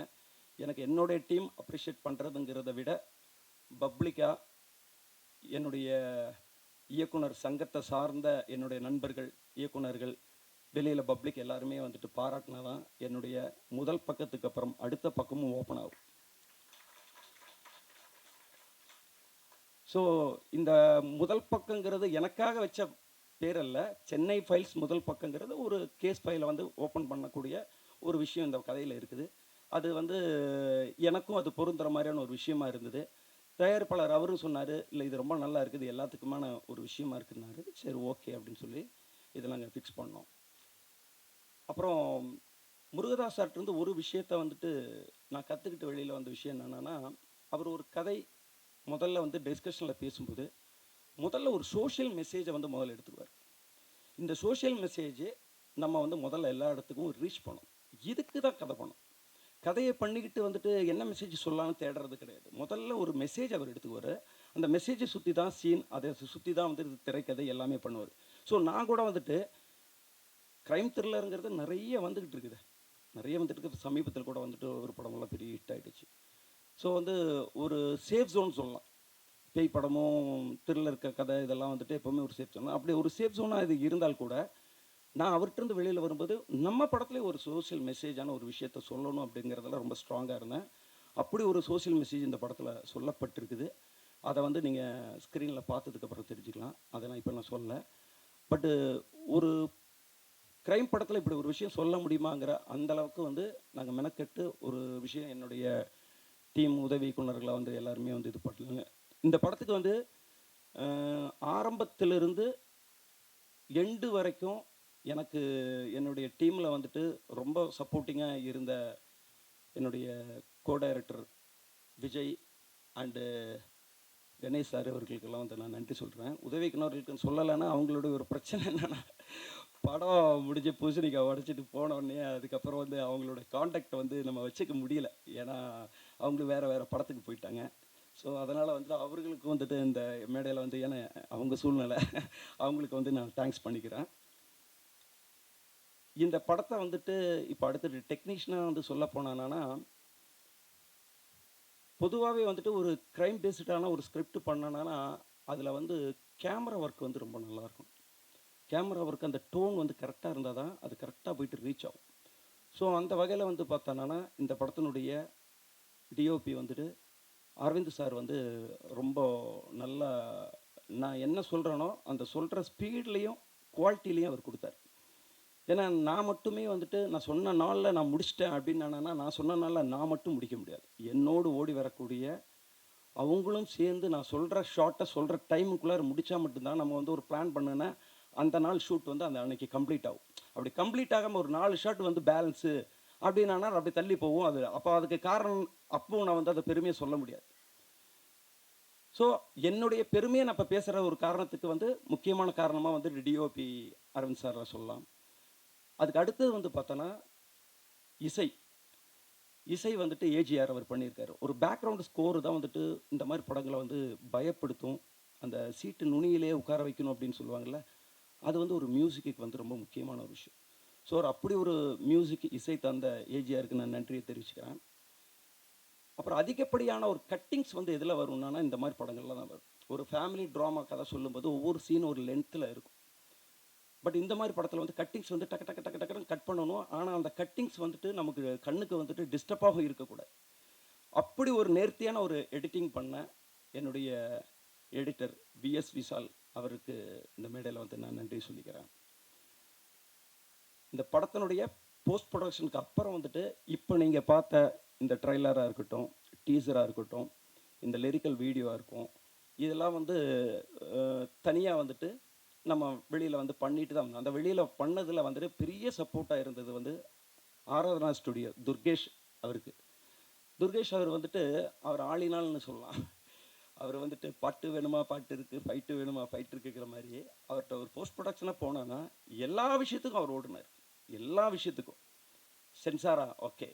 எனக்கு என்னுடைய டீம் அப்ரிஷியேட் பண்ணுறதுங்கிறத விட பப்ளிக்காக என்னுடைய இயக்குனர் சங்கத்தை சார்ந்த என்னுடைய நண்பர்கள் இயக்குனர்கள் வெளியில் பப்ளிக் எல்லாருமே வந்துட்டு பாராட்டினா தான் என்னுடைய முதல் பக்கத்துக்கு அப்புறம் அடுத்த பக்கமும் ஓப்பன் ஆகும். ஸோ இந்த முதல் பக்கங்கிறது எனக்காக வச்ச பேர் அல்ல. சென்னை ஃபைல்ஸ் முதல் பக்கங்கிறது ஒரு கேஸ் ஃபைலை வந்து ஓப்பன் பண்ணக்கூடிய ஒரு விஷயம் இந்த கதையில் இருக்குது. அது வந்து எனக்கும் அது பொருந்துற மாதிரியான ஒரு விஷயமா இருந்தது. தயாரிப்பாளர் அவரும் சொன்னார், இல்லை இது ரொம்ப நல்லா இருக்குது, எல்லாத்துக்குமான ஒரு விஷயமா இருக்குன்னாரு. சரி ஓகே அப்படின்னு சொல்லி இதை நாங்கள் ஃபிக்ஸ் பண்ணோம். அப்புறம் முருகதாஸ் சார்ட்டிருந்து ஒரு விஷயத்தை வந்துட்டு நான் கற்றுக்கிட்டு வெளியில் வந்த விஷயம் என்னென்னா, அவர் ஒரு கதை முதல்ல வந்து டிஸ்கஷனில் பேசும்போது முதல்ல ஒரு சோஷியல் மெசேஜை வந்து முதல்ல எடுத்துக்குவார். இந்த சோஷியல் மெசேஜ் நம்ம வந்து முதல்ல எல்லா இடத்துக்கும் ரீச் பண்ணணும். இதுக்கு தான் கதை பண்ணணும். கதையை பண்ணிக்கிட்டு வந்துட்டு என்ன மெசேஜ் சொல்லலாம்னு தேடுறது கிடையாது. முதல்ல ஒரு மெசேஜ் அவர் எடுத்துக்குவார். அந்த மெசேஜை சுற்றி தான் சீன், அதை சுற்றி தான் வந்து திரைக்கதை எல்லாமே பண்ணுவார். ஸோ நான் கூட வந்துட்டு க்ரைம் த்ரில்லருங்கிறது நிறைய வந்துக்கிட்டு இருக்குது, நிறைய வந்துட்டு இருக்குது. சமீபத்தில் கூட வந்துட்டு ஒரு படமெல்லாம் பெரிய ஹிட் ஆகிடுச்சு. ஸோ வந்து ஒரு சேஃப் ஜோன் சொல்லலாம். பேய் படமும் த்ரில்லர் கதை இதெல்லாம் வந்துட்டு எப்போவுமே ஒரு சேஃப் ஜோன். அப்படி ஒரு சேஃப் ஜோனாக இது இருந்தால் கூட நான் அவர்கிட்டருந்து வெளியில் வரும்போது நம்ம படத்துலேயே ஒரு சோஷியல் மெசேஜான ஒரு விஷயத்த சொல்லணும் அப்படிங்கிறதெல்லாம் ரொம்ப ஸ்ட்ராங்காக இருந்தேன். அப்படி ஒரு சோஷியல் மெசேஜ் இந்த படத்தில் சொல்லப்பட்டிருக்குது. அதை வந்து நீங்கள் ஸ்க்ரீனில் பார்த்ததுக்கப்புறம் தெரிஞ்சுக்கலாம். அதை நான் இப்போ நான் சொல்லலை. பட்டு ஒரு க்ரைம் படத்தில் இப்படி ஒரு விஷயம் சொல்ல முடியுமாங்கிற அந்தளவுக்கு வந்து நாங்கள் மெனக்கெட்டு ஒரு விஷயம் என்னுடைய டீம் உதவி இயக்குனர்களை வந்து எல்லாருமே வந்து இது பண்ணாங்க. இந்த படத்துக்கு வந்து ஆரம்பத்திலிருந்து எண்டு வரைக்கும் எனக்கு என்னுடைய டீமில் வந்துட்டு ரொம்ப சப்போர்ட்டிங்காக இருந்த என்னுடைய co director Vijay and Ganesh sir அவர்களுக்கெல்லாம் வந்து நான் நன்றி சொல்கிறேன். உதவி இயக்குனர்களுக்குன்னு சொல்லலைன்னா அவங்களுடைய ஒரு பிரச்சனை என்னென்னா, படம் முடிஞ்ச பூசணிக்காய் உடச்சிட்டு போனோடனே அதுக்கப்புறம் வந்து அவங்களோட காண்டாக்டை வந்து நம்ம வச்சுக்க முடியல. ஏன்னா அவங்களும் வேறு படத்துக்கு போயிட்டாங்க. ஸோ அதனால் வந்து அவர்களுக்கு வந்துட்டு இந்த மேடையில் வந்து ஏன்னா அவங்க சூழ்நிலை அவங்களுக்கு வந்து நான் தேங்க்ஸ் பண்ணிக்கிறேன். இந்த படத்தை வந்துட்டு இப்போ அடுத்தது டெக்னீஷியனாக வந்து சொல்ல போனானா, பொதுவாகவே வந்துட்டு ஒரு க்ரைம் பேஸ்டான ஒரு ஸ்கிரிப்ட் பண்ணனா அதில் வந்து கேமரா ஒர்க் வந்து ரொம்ப நல்லாயிருக்கும். கேமரா ஒர்க் அந்த டோன் வந்து கரெக்டாக இருந்தால் தான் அது கரெக்டாக போயிட்டு ரீச் ஆகும். ஸோ அந்த வகையில் வந்து பார்த்தோன்னா இந்த படத்தினுடைய டிஓபி வந்துட்டு அரவிந்த் சார் வந்து ரொம்ப நல்லா, நான் என்ன சொல்கிறேனோ அந்த சொல்கிற ஸ்பீட்லேயும் குவாலிட்டிலையும் அவர் கொடுத்தார். ஏன்னா நான் மட்டுமே வந்துட்டு நான் சொன்ன நாளில் நான் முடிச்சிட்டேன் அப்படின்னு நான் சொன்ன நாளில் நான் மட்டும் முடிக்க முடியாது. என்னோடு ஓடி வரக்கூடிய அவங்களும் சேர்ந்து நான் சொல்கிற ஷார்ட்டை சொல்கிற டைமுக்குள்ளார முடித்தா மட்டும்தான் நம்ம வந்து ஒரு பிளான் பண்ணுன்னா அந்த நாள் ஷூட் வந்து அந்த அன்னைக்கு கம்ப்ளீட் ஆகும். அப்படி கம்ப்ளீட் ஆகாமல் ஒரு 4 ஷாட் வந்து பேலன்ஸு அப்படின்னா அப்படி தள்ளி போகும். அது அப்போ அதுக்கு காரணம் அப்பவும் நான் வந்து அதை பெருமையை சொல்ல முடியாது. ஸோ என்னுடைய பெருமையை நான் இப்போ பேசுகிற ஒரு காரணத்துக்கு வந்து முக்கியமான காரணமாக வந்து டிஓபி அரவிந்த் சாரை சொல்லலாம். அதுக்கு அடுத்தது வந்து பார்த்தோன்னா இசை வந்துட்டு ஏஜிஆர் அவர் பண்ணியிருக்காரு. ஒரு பேக்ரவுண்டு ஸ்கோரு தான் வந்துட்டு இந்த மாதிரி படங்களை வந்து பயப்படுத்தும், அந்த சீட்டு நுனியிலே உட்கார வைக்கணும் அப்படின்னு சொல்லுவாங்கள்ல, அது வந்து ஒரு மியூசிக்கு வந்து ரொம்ப முக்கியமான ஒரு விஷயம். ஸோ அப்படி ஒரு மியூசிக் இசை தந்த ஏஜிஆருக்கு நான் நன்றியை தெரிவிச்சுக்கிறேன். அப்புறம் அதிகப்படியான ஒரு கட்டிங்ஸ் வந்து எதில் வரும்னா இந்த மாதிரி படங்கள்லாம் தான் வரும். ஒரு ஃபேமிலி ட்ராமா கதை சொல்லும்போது ஒவ்வொரு சீனும் ஒரு லென்த்தில் இருக்கும். பட் இந்த மாதிரி படத்தில் வந்து கட்டிங்ஸ் வந்து டக்கு டக்கு டக்கு டக்குன்னு கட் பண்ணணும். ஆனால் அந்த கட்டிங்ஸ் வந்துட்டு நமக்கு கண்ணுக்கு வந்துட்டு டிஸ்டர்பாகவும் இருக்கக்கூடாது. அப்படி ஒரு நேர்த்தியான ஒரு எடிட்டிங் பண்ண என்னுடைய எடிட்டர் விஎஸ் விஷால் அவருக்கு இந்த மேடையில் வந்து நான் நன்றி சொல்லிக்கிறேன். இந்த படத்தினுடைய போஸ்ட் ப்ரொடக்ஷனுக்கு அப்புறம் வந்துட்டு இப்போ நீங்கள் பார்த்த இந்த ட்ரைலராக இருக்கட்டும், டீசராக இருக்கட்டும், இந்த லிரிக்கல் வீடியோவாக இருக்கும், இதெல்லாம் வந்து தனியாக வந்துட்டு நம்ம வெளியில் வந்து பண்ணிட்டு தான் வந்தோம். அந்த வெளியில் பண்ணதில் வந்துட்டு பெரிய சப்போர்ட்டாக இருந்தது வந்து ஆராதனா ஸ்டுடியோ துர்கேஷ் அவருக்கு. துர்கேஷ் அவர் வந்துட்டு அவர் ஆளினால்னு சொல்லலாம். அவர் வந்துட்டு பாட்டு வேணுமா பாட்டு இருக்குது, ஃபைட்டு வேணுமா ஃபைட் இருக்குங்கிற மாதிரி அவர்கிட்ட ஒரு போஸ்ட் ப்ரொடக்ஷனாக போனோன்னா எல்லா விஷயத்துக்கும் அவர் ஓடினார். எல்லா விஷயத்துக்கும் சென்சாரா ஓகே,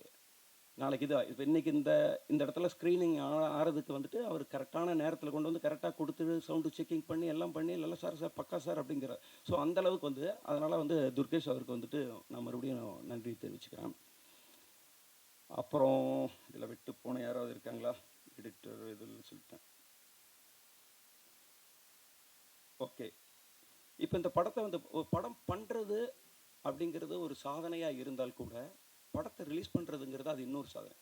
நாளைக்கு இது இப்போ இன்றைக்கி இந்த இடத்துல ஸ்க்ரீனிங் ஆறதுக்கு வந்துட்டு அவர் கரெக்டான நேரத்தில் கொண்டு வந்து கரெக்டாக கொடுத்துட்டு சவுண்டு செக்கிங் பண்ணி எல்லாம் பண்ணி நல்லா சார் பக்கா சார் அப்படிங்கிறார். ஸோ அந்தளவுக்கு வந்து அதனால் வந்து துர்கேஷ் அவருக்கு வந்துட்டு நான் மறுபடியும் நன்றி தெரிவிச்சுக்கிறேன். அப்புறம் இதில் விட்டு போன யாராவது இருக்காங்களா? எடிட்டர் இதில் சொல்லிட்டேன். ஓகே, இப்போ இந்த படத்தை வந்து ஒரு படம் பண்ணுறது அப்படிங்கிறது ஒரு சாதனையாக இருந்தால் கூட படத்தை ரிலீஸ் பண்ணுறதுங்கிறது அது இன்னொரு சாதனை.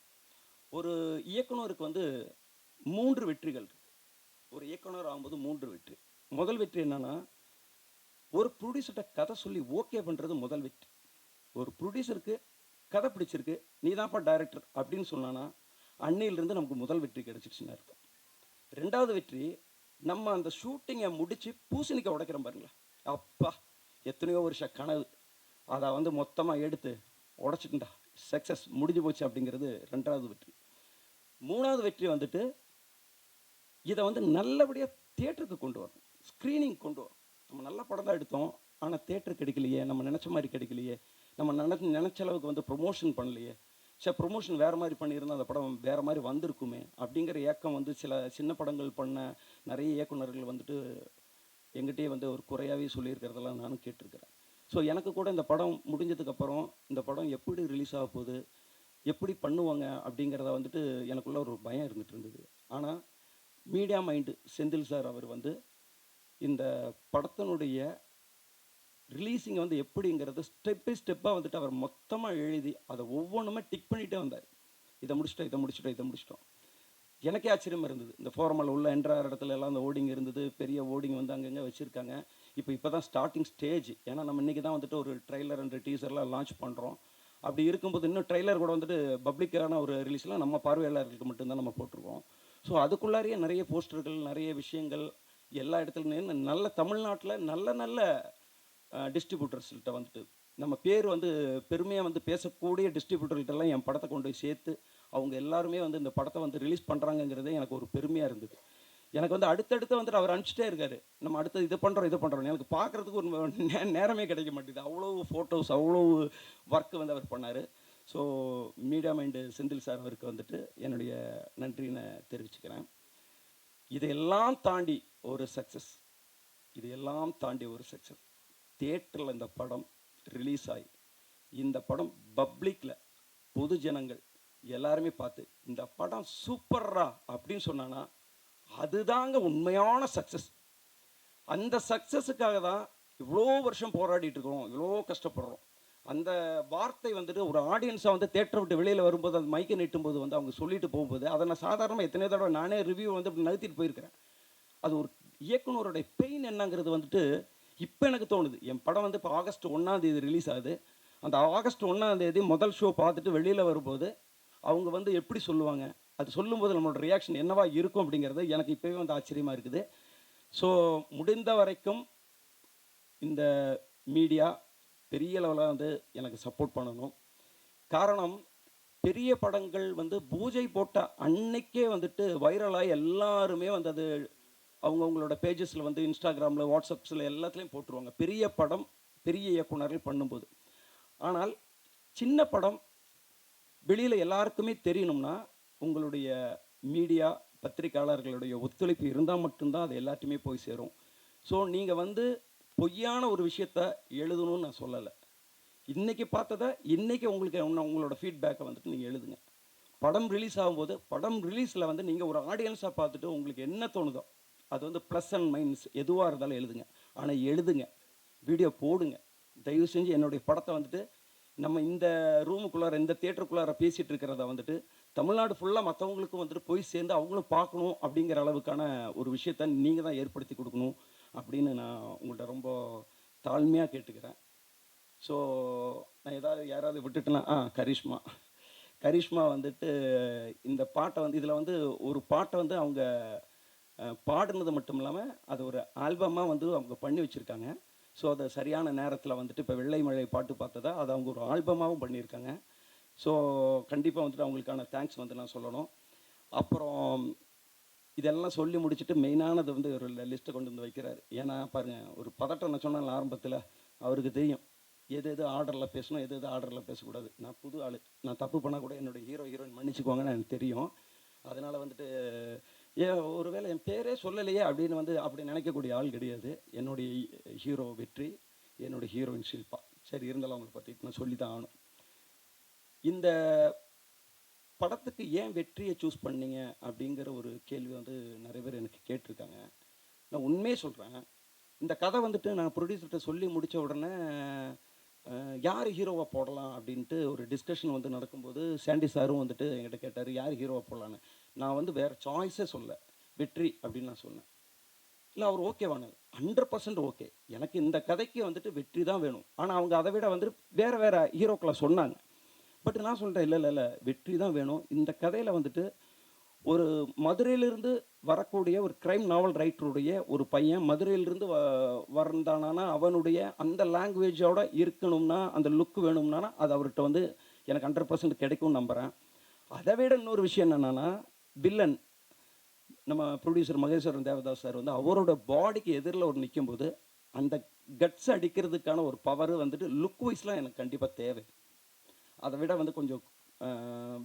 ஒரு இயக்குனருக்கு வந்து 3 வெற்றிகள் இருக்குது. ஒரு இயக்குனர் ஆகும்போது 3 வெற்றி. முதல் வெற்றி என்னென்னா, ஒரு ப்ரொடியூசர்கிட்ட கதை சொல்லி ஓகே பண்ணுறது முதல் வெற்றி. ஒரு ப்ரொடியூசருக்கு கதை பிடிச்சிருக்கு, நீ தான்ப்பா டைரக்டர் அப்படின்னு சொன்னான்னா அன்னையிலிருந்து நமக்கு முதல் வெற்றி கிடச்சிடுச்சுன்னு அர்த்தம். 2வது வெற்றி, நம்ம அந்த ஷூட்டிங்கை முடித்து பூசணிக்காய் உடைக்கிறோம் பாருங்களேன், அப்பா எத்தனையோ வருஷம் கனவு அதை வந்து மொத்தமாக எடுத்து உடச்சிட்டுண்டா, சக்ஸஸ் முடிஞ்சு போச்சு அப்படிங்கிறது 2வது வெற்றி. 3வது வெற்றி வந்துட்டு இதை வந்து நல்லபடியாக தியேட்டருக்கு கொண்டு வரணும், ஸ்க்ரீனிங் கொண்டு வரணும். நம்ம நல்ல படம் தான் எடுத்தோம், ஆனால் தியேட்டர் கிடைக்கலையே, நம்ம நினச்ச மாதிரி கிடைக்கலையே, நம்ம நினச்ச அளவுக்கு வந்து ப்ரொமோஷன் பண்ணலையே, சரி ப்ரொமோஷன் வேறு மாதிரி பண்ணியிருந்தால் அந்த படம் வேறு மாதிரி வந்திருக்குமே அப்படிங்கிற ஏக்கம் வந்து சில சின்ன படங்கள் பண்ண நிறைய இயக்குனர்கள் வந்துட்டு எங்கிட்டே வந்து ஒரு குறையாகவே சொல்லியிருக்கிறதெல்லாம் நானும் கேட்டிருக்கிறேன். ஸோ எனக்கு கூட இந்த படம் முடிஞ்சதுக்கப்புறம் இந்த படம் எப்படி ரிலீஸ் ஆக போகுது, எப்படி பண்ணுவாங்க அப்படிங்கிறத வந்துட்டு எனக்குள்ள ஒரு பயம் இருந்துகிட்டு இருந்தது. ஆனால் மீடியா மைண்டு செந்தில் சார் அவர் வந்து இந்த படத்தினுடைய ரிலீஸிங் வந்து எப்படிங்கிறது ஸ்டெப் பை ஸ்டெப்பாக வந்துட்டு அவர் மொத்தமாக எழுதி அதை ஒவ்வொன்றுமே டிக் பண்ணிகிட்டே வந்தார். இதை முடிச்சிட்டோம். எனக்கே ஆச்சரியமாக இருந்தது. இந்த ஃபோரமில் உள்ள என்ட்ரார் இடத்துல எல்லாம் அந்த ஓடிங் இருந்தது, பெரிய ஓடிங் வந்து அங்கங்கே வச்சுருக்காங்க. இப்போ தான் ஸ்டார்டிங் ஸ்டேஜ். ஏன்னா நம்ம இன்றைக்கி தான் வந்துட்டு ஒரு ட்ரெய்லர் அண்ட் டீசர்லாம் லான்ச் பண்ணுறோம். அப்படி இருக்கும்போது இன்னும் ட்ரெய்லர் கூட வந்துட்டு பப்ளிக்கான ஒரு ரிலீஸ்லாம் நம்ம பார்வையாளர்களுக்கு மட்டும்தான் நம்ம போட்டிருக்கோம். ஸோ அதுக்குள்ளாரியே நிறைய போஸ்டர்கள், நிறைய விஷயங்கள் எல்லா இடத்துலையும் நல்ல தமிழ்நாட்டில் நல்ல டிஸ்ட்ரிபியூட்டர்ஸ்கிட்ட வந்துட்டு நம்ம பேர் வந்து பெருமையாக வந்து பேசக்கூடிய டிஸ்ட்ரிபியூட்டர்கிட்டலாம் என் படத்தை கொண்டு போய் சேர்த்து அவங்க எல்லாருமே வந்து இந்த படத்தை வந்து ரிலீஸ் பண்ணுறாங்கங்கிறதே எனக்கு ஒரு பெருமையாக இருந்தது. எனக்கு வந்து அடுத்தடுத்து வந்துட்டு அவர் அனுப்பிச்சிட்டே இருக்காரு, நம்ம அடுத்து இதை பண்ணுறோம். எனக்கு பார்க்குறதுக்கு ஒரு நேரமே கிடைக்க மாட்டேங்குது. அவ்வளோ ஃபோட்டோஸ், அவ்வளோ ஒர்க்கு வந்து அவர் பண்ணார். So media mind Senthil sir அவருக்கு வந்துட்டு என்னுடைய நன்றினை தெரிவிச்சுக்கிறேன். இதையெல்லாம் தாண்டி ஒரு சக்ஸஸ், தியேட்டரில் இந்த படம் ரிலீஸ் ஆகி இந்த படம் பப்ளிக்கில் பொது ஜனங்கள் எல்லாருமே பார்த்து இந்த படம் சூப்பர்ரா அப்படின்னு சொன்னான்னா அதுதாங்க உண்மையான சக்ஸஸ். அந்த சக்ஸஸுக்காக தான் இவ்வளோ வருஷம் போராடிட்டு இருக்கிறோம், இவ்வளோ கஷ்டப்படுறோம். அந்த வார்த்தை வந்துட்டு ஒரு ஆடியன்ஸாக வந்து தேட்டரை விட்டு வெளியில் வரும்போது அந்த மைக்கை நீட்டும்போது வந்து அவங்க சொல்லிட்டு போகும்போது அதை நான் சாதாரணமாக எத்தனையோ தடவை நானே ரிவ்யூ வந்து இப்படி நகர்த்திட்டு போயிருக்கிறேன். அது ஒரு இயக்குனருடைய பெயின் என்னங்கிறது வந்துட்டு இப்போ எனக்கு தோணுது. என் படம் வந்து இப்போ ஆகஸ்ட் 1 ரிலீஸ் ஆகுது. அந்த ஆகஸ்ட் 1 முதல் ஷோ பார்த்துட்டு வெளியில் வரும்போது அவங்க வந்து எப்படி சொல்லுவாங்க, அது சொல்லும்போது நம்மளோட ரியாக்ஷன் என்னவா இருக்கும் அப்படிங்கிறது எனக்கு இப்போவே வந்து ஆச்சரியமாக இருக்குது. ஸோ முடிந்த வரைக்கும் இந்த மீடியா பெரிய லெவலில் வந்து எனக்கு சப்போர்ட் பண்ணணும். காரணம், பெரிய படங்கள் வந்து பூஜை போட்ட அன்னைக்கே வந்துட்டு வைரலாகி எல்லாருமே வந்து அது அவங்கவுங்களோட பேஜஸில் வந்து இன்ஸ்டாகிராமில், வாட்ஸ்அப்ஸில் எல்லாத்துலேயும் போட்டுருவாங்க பெரிய படம் பெரிய இயக்குனர்கள் பண்ணும்போது. ஆனால் சின்ன படம் வெளியில் எல்லாருக்குமே தெரியணும்னா உங்களுடைய மீடியா பத்திரிக்கையாளர்களுடைய ஒத்துழைப்பு இருந்தால் மட்டும்தான் அது எல்லாத்தையுமே போய் சேரும். ஸோ நீங்கள் வந்து பொய்யான ஒரு விஷயத்த எழுதணும்னு நான் சொல்லலை. இன்றைக்கி பார்த்ததை இன்றைக்கி உங்களோட ஃபீட்பேக்கை வந்துட்டு நீங்கள் எழுதுங்க. படம் ரிலீஸ் ஆகும்போது படம் ரிலீஸில் வந்து நீங்கள் ஒரு ஆடியன்ஸாக பார்த்துட்டு உங்களுக்கு என்ன தோணுதோ அது வந்து ப்ளஸ் அண்ட் மைனஸ் எதுவாக இருந்தாலும் எழுதுங்க. ஆனால் எழுதுங்க, வீடியோ போடுங்க. தயவு செஞ்சு என்னுடைய படத்தை வந்துட்டு நம்ம இந்த ரூமுக்குள்ளார இந்த தியேட்டருக்குள்ளார பேசிகிட்டு இருக்கிறத வந்துட்டு தமிழ்நாடு ஃபுல்லாக மற்றவங்களுக்கும் வந்துட்டு போய் சேர்ந்து அவங்களும் பார்க்கணும் அப்படிங்கிற அளவுக்கான ஒரு விஷயத்த நீங்கள் தான் ஏற்படுத்தி கொடுக்கணும். அப்படின்னு நான் உங்கள்கிட்ட ரொம்ப தாழ்மையாக கேட்டுக்கிறேன். ஸோ நான் யாராவது விட்டுட்டேன்னா கரிஷ்மா வந்துட்டு இந்த பாட்டை வந்து இதில் வந்து ஒரு பாட்டை வந்து அவங்க பாடுனது மட்டும் இல்லாமல் அது ஒரு ஆல்பமாக வந்து அவங்க பண்ணி வச்சுருக்காங்க. ஸோ அதை சரியான நேரத்தில் வந்துட்டு இப்போ வெள்ளை மழை பாட்டு பார்த்ததா அதை அவங்க ஒரு ஆல்பமாகவும் பண்ணியிருக்காங்க. ஸோ கண்டிப்பாக வந்துட்டு அவங்களுக்கான தேங்க்ஸ் வந்து நான் சொல்லணும். அப்புறம் இதெல்லாம் சொல்லி முடிச்சுட்டு மெயினானது வந்து ஒரு லிஸ்ட்டை கொண்டு வந்து வைக்கிறார். ஏன்னா பாருங்கள், ஒரு பதட்டம் நான் சொன்னேன் ஆரம்பத்தில், அவருக்கு தெரியும் எது எது ஆர்டரில் பேசணும், எது எது ஆர்டரில் பேசக்கூடாது. நான் புது ஆள், நான் தப்பு பண்ணால் கூட என்னோடய ஹீரோயின் மன்னிச்சுக்குவாங்கன்னு எனக்கு தெரியும். அதனால் வந்துட்டு ஒருவேளை என் பேரே சொல்லலையே அப்படின்னு வந்து அப்படி நினைக்கக்கூடிய ஆள் கிடையாது. என்னுடைய ஹீரோ வெற்றி, என்னுடைய ஹீரோயின் ஷில்பா. சரி, இருந்தாலும் அவங்களை பற்றி நான் சொல்லி தான் ஆகணும். இந்த படத்துக்கு ஏன் வெற்றியை சூஸ் பண்ணீங்க அப்படிங்கிற ஒரு கேள்வி வந்து நிறைய பேர் எனக்கு கேட்டிருக்காங்க. நான் உண்மையே சொல்கிறேன், இந்த கதை வந்துட்டு நான் ப்ரொடியூசர்கிட்ட சொல்லி முடித்த உடனே யார் ஹீரோவாக போடலாம் அப்படின்ட்டு ஒரு டிஸ்கஷன் வந்து நடக்கும்போது சாண்டி சாரும் வந்துட்டு என்கிட்ட கேட்டார் யார் ஹீரோவாக போடலான்னு. நான் வந்து வேறு சாய்ஸே சொல்ல, வெற்றி அப்படின்னு நான் சொன்னேன். இல்லை, அவர் ஓகேவானது 100% ஓகே, எனக்கு இந்த கதைக்கு வந்துட்டு வெற்றி தான் வேணும். ஆனால் அவங்க அதை விட வந்துட்டு வேறு ஹீரோக்களை சொன்னாங்க. பட் நான் சொல்கிறேன், இல்லை வெற்றி தான் வேணும். இந்த கதையில் வந்துட்டு ஒரு மதுரையிலிருந்து வரக்கூடிய ஒரு க்ரைம் நாவல் ரைட்டருடைய ஒரு பையன் மதுரையிலிருந்து வந்தானா அவனுடைய அந்த லாங்குவேஜோட இருக்கணும்னா, அந்த லுக் வேணும்னா அது அவர்கிட்ட வந்து எனக்கு 100% கிடைக்கும்னு நம்புகிறேன். அதை விட இன்னொரு விஷயம் என்னென்னா, வில்லன் நம்ம ப்ரொடியூசர் மகேஸ்வரன் தேவதாஸ் சார் வந்து அவரோட பாடிக்கு எதிரில் ஒரு நிற்கும்போது அந்த கட்ஸ் அடிக்கிறதுக்கான ஒரு பவர் வந்துட்டு லுக் வைஸ்லாம் எனக்கு கண்டிப்பாக தேவை. அதை விட வந்து கொஞ்சம்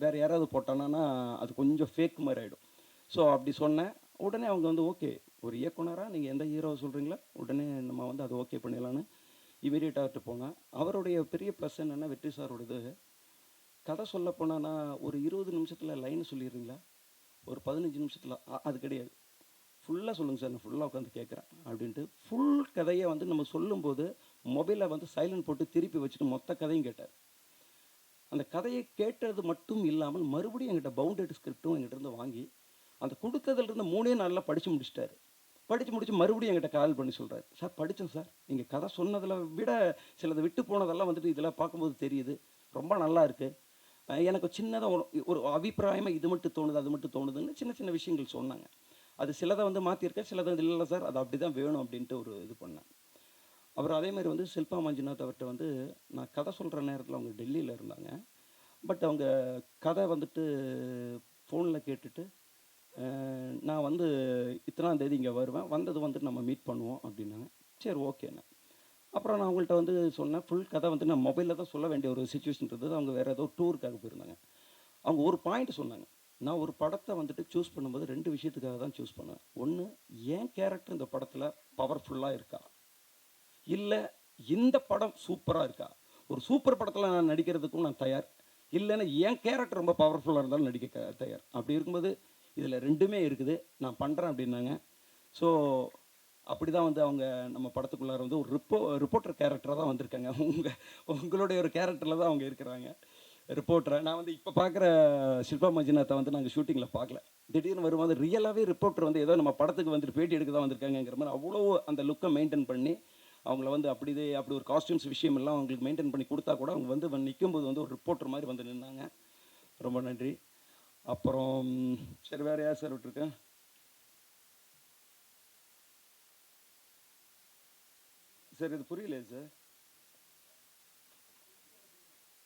வேறு யாராவது போட்டானா அது கொஞ்சம் ஃபேக் மாதிரி ஆகிடும். ஸோ அப்படி சொன்னேன். உடனே அவங்க வந்து ஓகே, ஒரு இயக்குனராக நீங்கள் எந்த ஹீரோவை சொல்கிறீங்களோ உடனே நம்ம வந்து அதை ஓகே பண்ணிடலான்னு இமீடியட்டாகிட்டு போனேன். அவருடைய பெரிய ப்ளஸ் என்னென்னா, வெற்றி சாரோடது கதை சொல்ல போனான்னா ஒரு 20 நிமிஷத்தில் லைன் சொல்லிடுறீங்களா, ஒரு 15 நிமிஷத்தில் அது கிடையாது, ஃபுல்லாக சொல்லுங்கள் சார், நான் ஃபுல்லாக உட்காந்து கேட்குறேன் அப்படின்ட்டு ஃபுல் கதையை வந்து நம்ம சொல்லும்போது மொபைலை வந்து சைலண்ட் போட்டு திருப்பி வச்சுட்டு மொத்த கதையும் கேட்டார். அந்த கதையை கேட்டது மட்டும் இல்லாமல் மறுபடியும் எங்கிட்ட பவுண்டட் ஸ்கிரிப்டும் எங்கிட்ட வாங்கி அந்த கொடுத்ததுலேருந்து 3 நாளில் படித்து முடிச்சிட்டாரு. படித்து முடிச்சு மறுபடியும் என்கிட்ட கால் பண்ணி சொல்கிறார், சார் படித்தேன் சார், நீங்கள் கதை சொன்னதில் விட சிலதை விட்டு போனதெல்லாம் வந்துட்டு இதில் பார்க்கும்போது தெரியுது, ரொம்ப நல்லா இருக்குது. எனக்கு சின்னதாக ஒரு அபிப்பிராயமாக இது மட்டும் தோணுது அது மட்டும் தோணுதுன்னு சின்ன சின்ன விஷயங்கள் சொன்னாங்க. அது சிலதை வந்து மாற்றிருக்கேன், சிலதை இல்லை சார் அது அப்படி தான் வேணும் அப்படின்ட்டு ஒரு இது பண்ணேன். அப்புறம் அதே மாதிரி வந்து ஷில்பா மஞ்சுநாத் அவர்கிட்ட வந்து நான் கதை சொல்கிற நேரத்தில் அவங்க டெல்லியில் இருந்தாங்க. பட் அவங்க கதை வந்துட்டு ஃபோனில் கேட்டுட்டு நான் வந்து இத்தனாம் தேதி இங்கே வருவேன், வந்தது வந்துட்டு நம்ம மீட் பண்ணுவோம் அப்படின்னாங்க. சரி ஓகேண்ணே. அப்புறம் நான் அவங்கள்ட்ட வந்து சொன்னேன், ஃபுல் கதை வந்து நான் மொபைலில் தான் சொல்ல வேண்டிய ஒரு சுச்சுவேஷன் இருந்தது. அவங்க வேறு ஏதோ டூருக்காக போயிருந்தாங்க. அவங்க ஒரு பாயிண்ட் சொன்னாங்க, நான் ஒரு படத்தை வந்துட்டு சூஸ் பண்ணும்போது 2 விஷயத்துக்காக தான் சூஸ் பண்ணுவேன். ஒன்று, என் கேரக்டர் இந்த படத்தில் பவர்ஃபுல்லாக இருக்கா, இல்லை இந்த படம் சூப்பராக இருக்கா. ஒரு சூப்பர் படத்தில் நான் நடிக்கிறதுக்கும் நான் தயார், இல்லைன்னா என் கேரக்டர் ரொம்ப பவர்ஃபுல்லாக இருந்தாலும் நடிக்க தயார். அப்படி இருக்கும்போது இதில் 2மே இருக்குது, நான் பண்ணுறேன் அப்படின்னாங்க. ஸோ அப்படி தான் வந்து அவங்க நம்ம படத்துக்குள்ளார வந்து ஒரு ரிப்போர்ட்டர் கேரக்டராக தான் வந்திருக்காங்க. உங்களுடைய ஒரு கேரக்டரில் தான் அவங்க இருக்கிறாங்க, ரிப்போர்ட்டரை. நான் வந்து இப்போ பார்க்குற ஷில்பா மஞ்சுநாத்தை வந்து நாங்கள் ஷூட்டிங்கில் பார்க்கல. திடீர்னு வரும்போது ரியலாகவே ரிப்போர்ட்டர் வந்து ஏதோ நம்ம படத்துக்கு வந்துட்டு பேட்டி எடுக்க தான் வந்திருக்காங்கிற மாதிரி அவ்வளோ அந்த லுக்கை மெயின்டைன் பண்ணி அவங்கள வந்து அப்படி ஒரு காஸ்டியூம்ஸ் விஷயம் எல்லாம் அவங்களுக்கு மெயின்டைன் பண்ணி கொடுத்தா கூட அவங்க வந்து நிற்கும்போது வந்து ஒரு ரிப்போர்ட்டர் மாதிரி வந்து நின்னாங்க. ரொம்ப நன்றி. அப்புறம் சரி, வேறு யார் சார் விட்டுருக்கேன்? சார் இது புரியலையே சார்,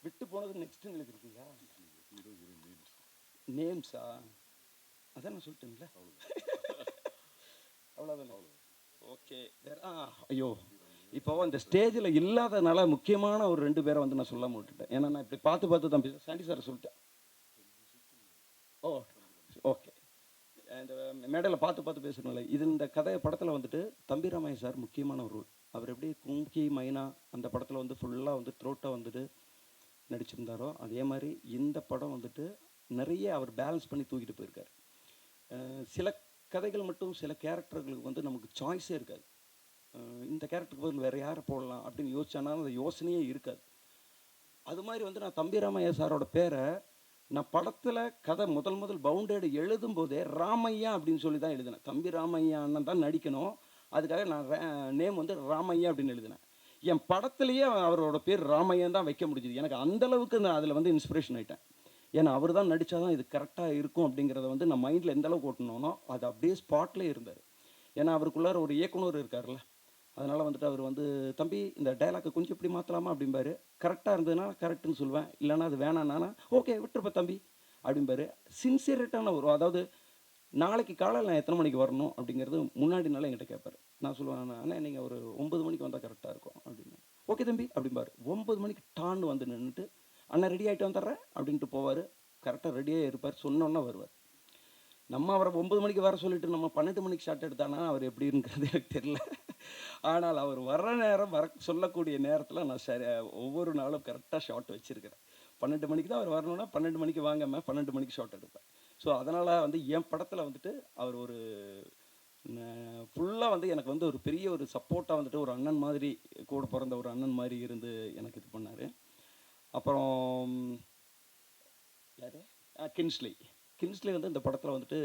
விட்டு போனது நெக்ஸ்ட் எழுதிருக்கீங்களா? நேம்ஸா? அதான் நான் சொல்லிட்டேன்ல, அவ்வளோதான். ஓகே, வேற ஐயோ, இப்போ அந்த ஸ்டேஜில் இல்லாதனால முக்கியமான ஒரு 2 பேரை வந்து நான் சொல்லாமல் விட்டுட்டேன். ஏன்னா நான் இப்படி பார்த்து தான் பேசுகிறேன். சாண்டி சார் சொல்லிட்டேன். ஓ ஓகே, இந்த மேடையில் பார்த்து பேசுகிறனால இது இந்த கதை படத்தில் வந்துட்டு தம்பிராமையா சார் முக்கியமான ஒரு ரோல். அவர் எப்படி கும்கி மைனா அந்த படத்தில் வந்து ஃபுல்லாக வந்து த்ரோட்டாக வந்துட்டு நடிச்சிருந்தாரோ அதே மாதிரி இந்த படம் வந்துட்டு நிறைய அவர் பேலன்ஸ் பண்ணி தூக்கிட்டு போயிருக்கார். சில கதைகள் மட்டும் சில கேரக்டர்களுக்கு வந்து நமக்கு சாய்ஸே இருக்காது. இந்த கேரக்டருக்கு பதில் வேறு யாரை போடலாம் அப்படின்னு யோசிச்சானா அந்த யோசனையே இருக்காது. அது மாதிரி வந்து நான் தம்பிராமையா சாரோட பேரை நான் படத்தில் கதை முதல் பவுண்டேடு எழுதும் போதே ராமையா அப்படின்னு சொல்லி தான் எழுதினேன். தம்பி ராமையா அண்ணன் தான் நடிக்கணும், அதுக்காக நான் நேம் வந்து ராமையா அப்படின்னு எழுதினேன். என் படத்துலேயே அவரோட பேர் ராமையன் தான் வைக்க முடிஞ்சுது. எனக்கு அந்தளவுக்கு நான் அதில் வந்து இன்ஸ்பிரேஷன் ஆகிட்டேன். ஏன்னா அவர் தான் நடித்தா தான் இது கரெக்டாக இருக்கும் அப்படிங்கிறத வந்து நான் மைண்டில் எந்த அளவுக்கு ஓட்டணும்னோ அது அப்படியே ஸ்பாட்லேயே இருந்தார். ஏன்னா அவருக்குள்ளார ஒரு இயக்குனர் இருக்கார்ல, அதனால் வந்துட்டு அவர் வந்து தம்பி இந்த டைலாக்கை கொஞ்சம் இப்படி மாற்றலாமா அப்படிம்பாரு. கரெக்டாக இருந்ததுன்னா கரெக்டுன்னு சொல்லுவேன், இல்லைனா அது வேணான்னா ஓகே விட்டுருப்ப தம்பி அப்படிம்பாரு. சின்சியரிட்டான ஒரு, அதாவது நாளைக்கு காலையில் நான் எத்தனை மணிக்கு வரணும் அப்படிங்கிறது முன்னாடி நாளே என்கிட்ட கேட்பார். நான் சொல்லுவேன், அண்ணா நீங்கள் ஒரு 9 மணிக்கு வந்தால் கரெக்டாக இருக்கும் அப்படின்னு. ஓகே தம்பி அப்படிம்பார். 9 மணிக்கு டான்னு வந்து நின்றுட்டு அண்ணா ரெடி ஆகிட்டு வந்துடுறேன் அப்படின்ட்டு போவார். கரெக்டாக ரெடியாக இருப்பார், சொன்னோன்னா வருவார். நம்ம அவரை 9 மணிக்கு வர சொல்லிட்டு நம்ம 12 மணிக்கு ஷாட் எடுத்தானா அவர் எப்படிங்கிறது எனக்கு தெரியல. ஆனால் அவர் வர்ற நேரம் வர சொல்லக்கூடிய நேரத்தில் நான் சரி ஒவ்வொரு நாளும் கரெக்டாக ஷாட் வச்சுருக்கிறேன். 12 மணிக்கு தான் அவர் வரணும்னா 12 மணிக்கு வாங்கம்மா 12 மணிக்கு ஷாட் எடுப்பேன். ஸோ அதனால் வந்து என் படத்தில் வந்துட்டு அவர் ஒரு ஃபுல்லாக வந்து எனக்கு வந்து ஒரு பெரிய ஒரு சப்போர்ட்டாக வந்துட்டு ஒரு அண்ணன் மாதிரி, கூட பிறந்த ஒரு அண்ணன் மாதிரி இருந்து எனக்கு இது பண்ணார். அப்புறம் யார், கின்ஸ்லி வந்து இந்த படத்தில் வந்துட்டு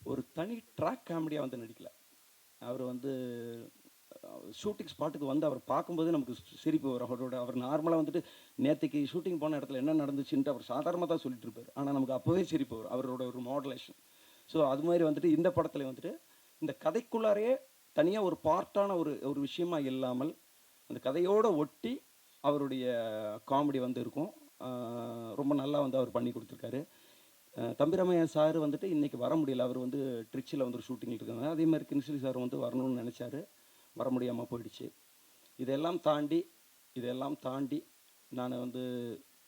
ஒரு தனி ட்ராக் காமெடியாக வந்து நடிக்கல. அவர் வந்து ஷூட்டிங் ஸ்பாட்டுக்கு வந்து அவர் பார்க்கும்போது நமக்கு சிரிப்பு வரும். அவர் நார்மலாக வந்துட்டு நேற்றுக்கு ஷூட்டிங் போன இடத்துல என்ன நடந்துச்சுன்ட்டு அவர் சாதாரணமாக தான் சொல்லிட்டு இருப்பார். ஆனால் நமக்கு அப்போவே சிரிப்பு வரும், அவரோட ஒரு மாடுலேஷன். ஸோ அது மாதிரி வந்துட்டு இந்த படத்தில் வந்துட்டு இந்த கதைக்குள்ளாரையே தனியாக ஒரு பார்ட்டான ஒரு விஷயமா இல்லாமல் அந்த கதையோடு ஒட்டி அவருடைய காமெடி வந்து இருக்கும். ரொம்ப நல்லா வந்து அவர் பண்ணி கொடுத்துருக்காரு. தம்பிராமையா சார் வந்துட்டு இன்றைக்கி வர முடியல, அவர் வந்து ட்ரிச்சியில் வந்து ஷூட்டிங்கில் இருக்காங்க. அதே மாதிரி கின்ஸ்லி சார் வந்து வரணும்னு நினச்சாரு, வர முடியாமல் போயிடுச்சு. இதெல்லாம் தாண்டி நான் வந்து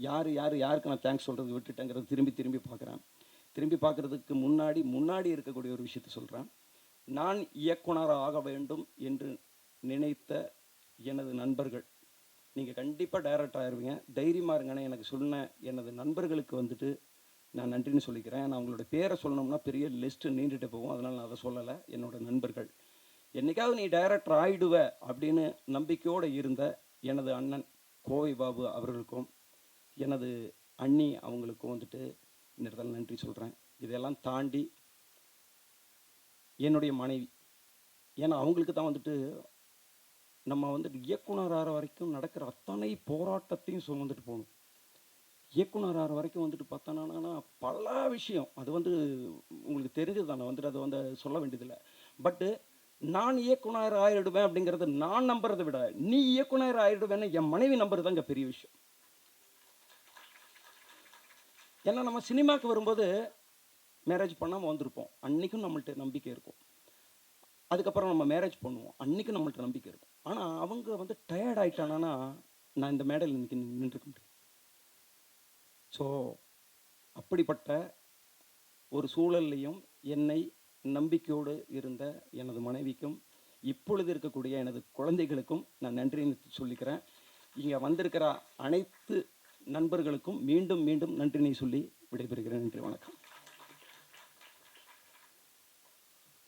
யாருக்கு நான் தேங்க்ஸ் சொல்கிறது விட்டுட்டேங்கிறது திரும்பி பார்க்குறேன். திரும்பி பார்க்குறதுக்கு முன்னாடி இருக்கக்கூடிய ஒரு விஷயத்த சொல்கிறேன். நான் இயக்குனராக ஆக வேண்டும் என்று நினைத்த எனது நண்பர்கள், நீங்கள் கண்டிப்பாக டைரக்டர் ஆயிடுவீங்க, தைரியமாக இருங்கன்னு எனக்கு சொன்ன எனது நண்பர்களுக்கு வந்துட்டு நான் நன்றின்னு சொல்லிக்கிறேன். நான் அவங்களோட பேரை சொல்லணும்னா பெரிய லிஸ்ட்டு நீண்டுகிட்டே போகும், அதனால் நான் அதை சொல்லலை. என்னோடய நண்பர்கள், என்றைக்காவது நீ டைரக்டர் ஆகிடுவ அப்படின்னு நம்பிக்கையோடு இருந்த எனது அண்ணன் கோவை பாபு அவர்களுக்கும் எனது அண்ணி அவங்களுக்கும் வந்துட்டு இந்த இடத்துல நன்றி சொல்கிறேன். இதெல்லாம் தாண்டி என்னுடைய மனைவி, ஏன்னா அவங்களுக்கு தான் வந்துட்டு நம்ம வந்துட்டு இயக்குனர் ஆகிற வரைக்கும் நடக்கிற அத்தனை போராட்டத்தையும் சுமந்துட்டு போகணும். இயக்குனர் ஆகிற வரைக்கும் வந்துட்டு பார்த்தோன்னா பல விஷயம், அது வந்து உங்களுக்கு தெரிஞ்சது தானே, வந்துட்டு அதை வந்து சொல்ல வேண்டியதில்லை. பட்டு நான் இயக்குனர் ஆகிடுவேன் அப்படிங்கிறது நான் நம்புறதை விட நீ இயக்குனர் ஆகிடுவேன்னு என் மனைவி நம்புறது தாங்க பெரிய விஷயம். ஏன்னா நம்ம சினிமாவுக்கு வரும்போது மேரேஜ் பண்ணாமல் வந்திருப்போம், அன்றைக்கும் நம்மள்ட்ட நம்பிக்கை இருக்கும். அதுக்கப்புறம் நம்ம மேரேஜ் பண்ணுவோம், அன்றைக்கும் நம்மள்ட்ட நம்பிக்கை இருக்கும். ஆனால் அவங்க வந்து டயர்ட் ஆகிட்டானா நான் இந்த மேடையில் இன்றைக்கி நின்றுக்க முடியும். ஸோ அப்படிப்பட்ட ஒரு சூழல்லையும் என்னை நம்பிக்கையோடு இருந்த எனது மனைவிக்கும் இப்பொழுது இருக்கக்கூடிய எனது குழந்தைகளுக்கும் நான் நன்றின்னு சொல்லிக்கிறேன். இங்கே வந்திருக்கிற அனைத்து நண்பர்களுக்கும் மீண்டும் மீண்டும் நன்றினை சொல்லி விடைபெறுகிறேன். நன்றி, வணக்கம்.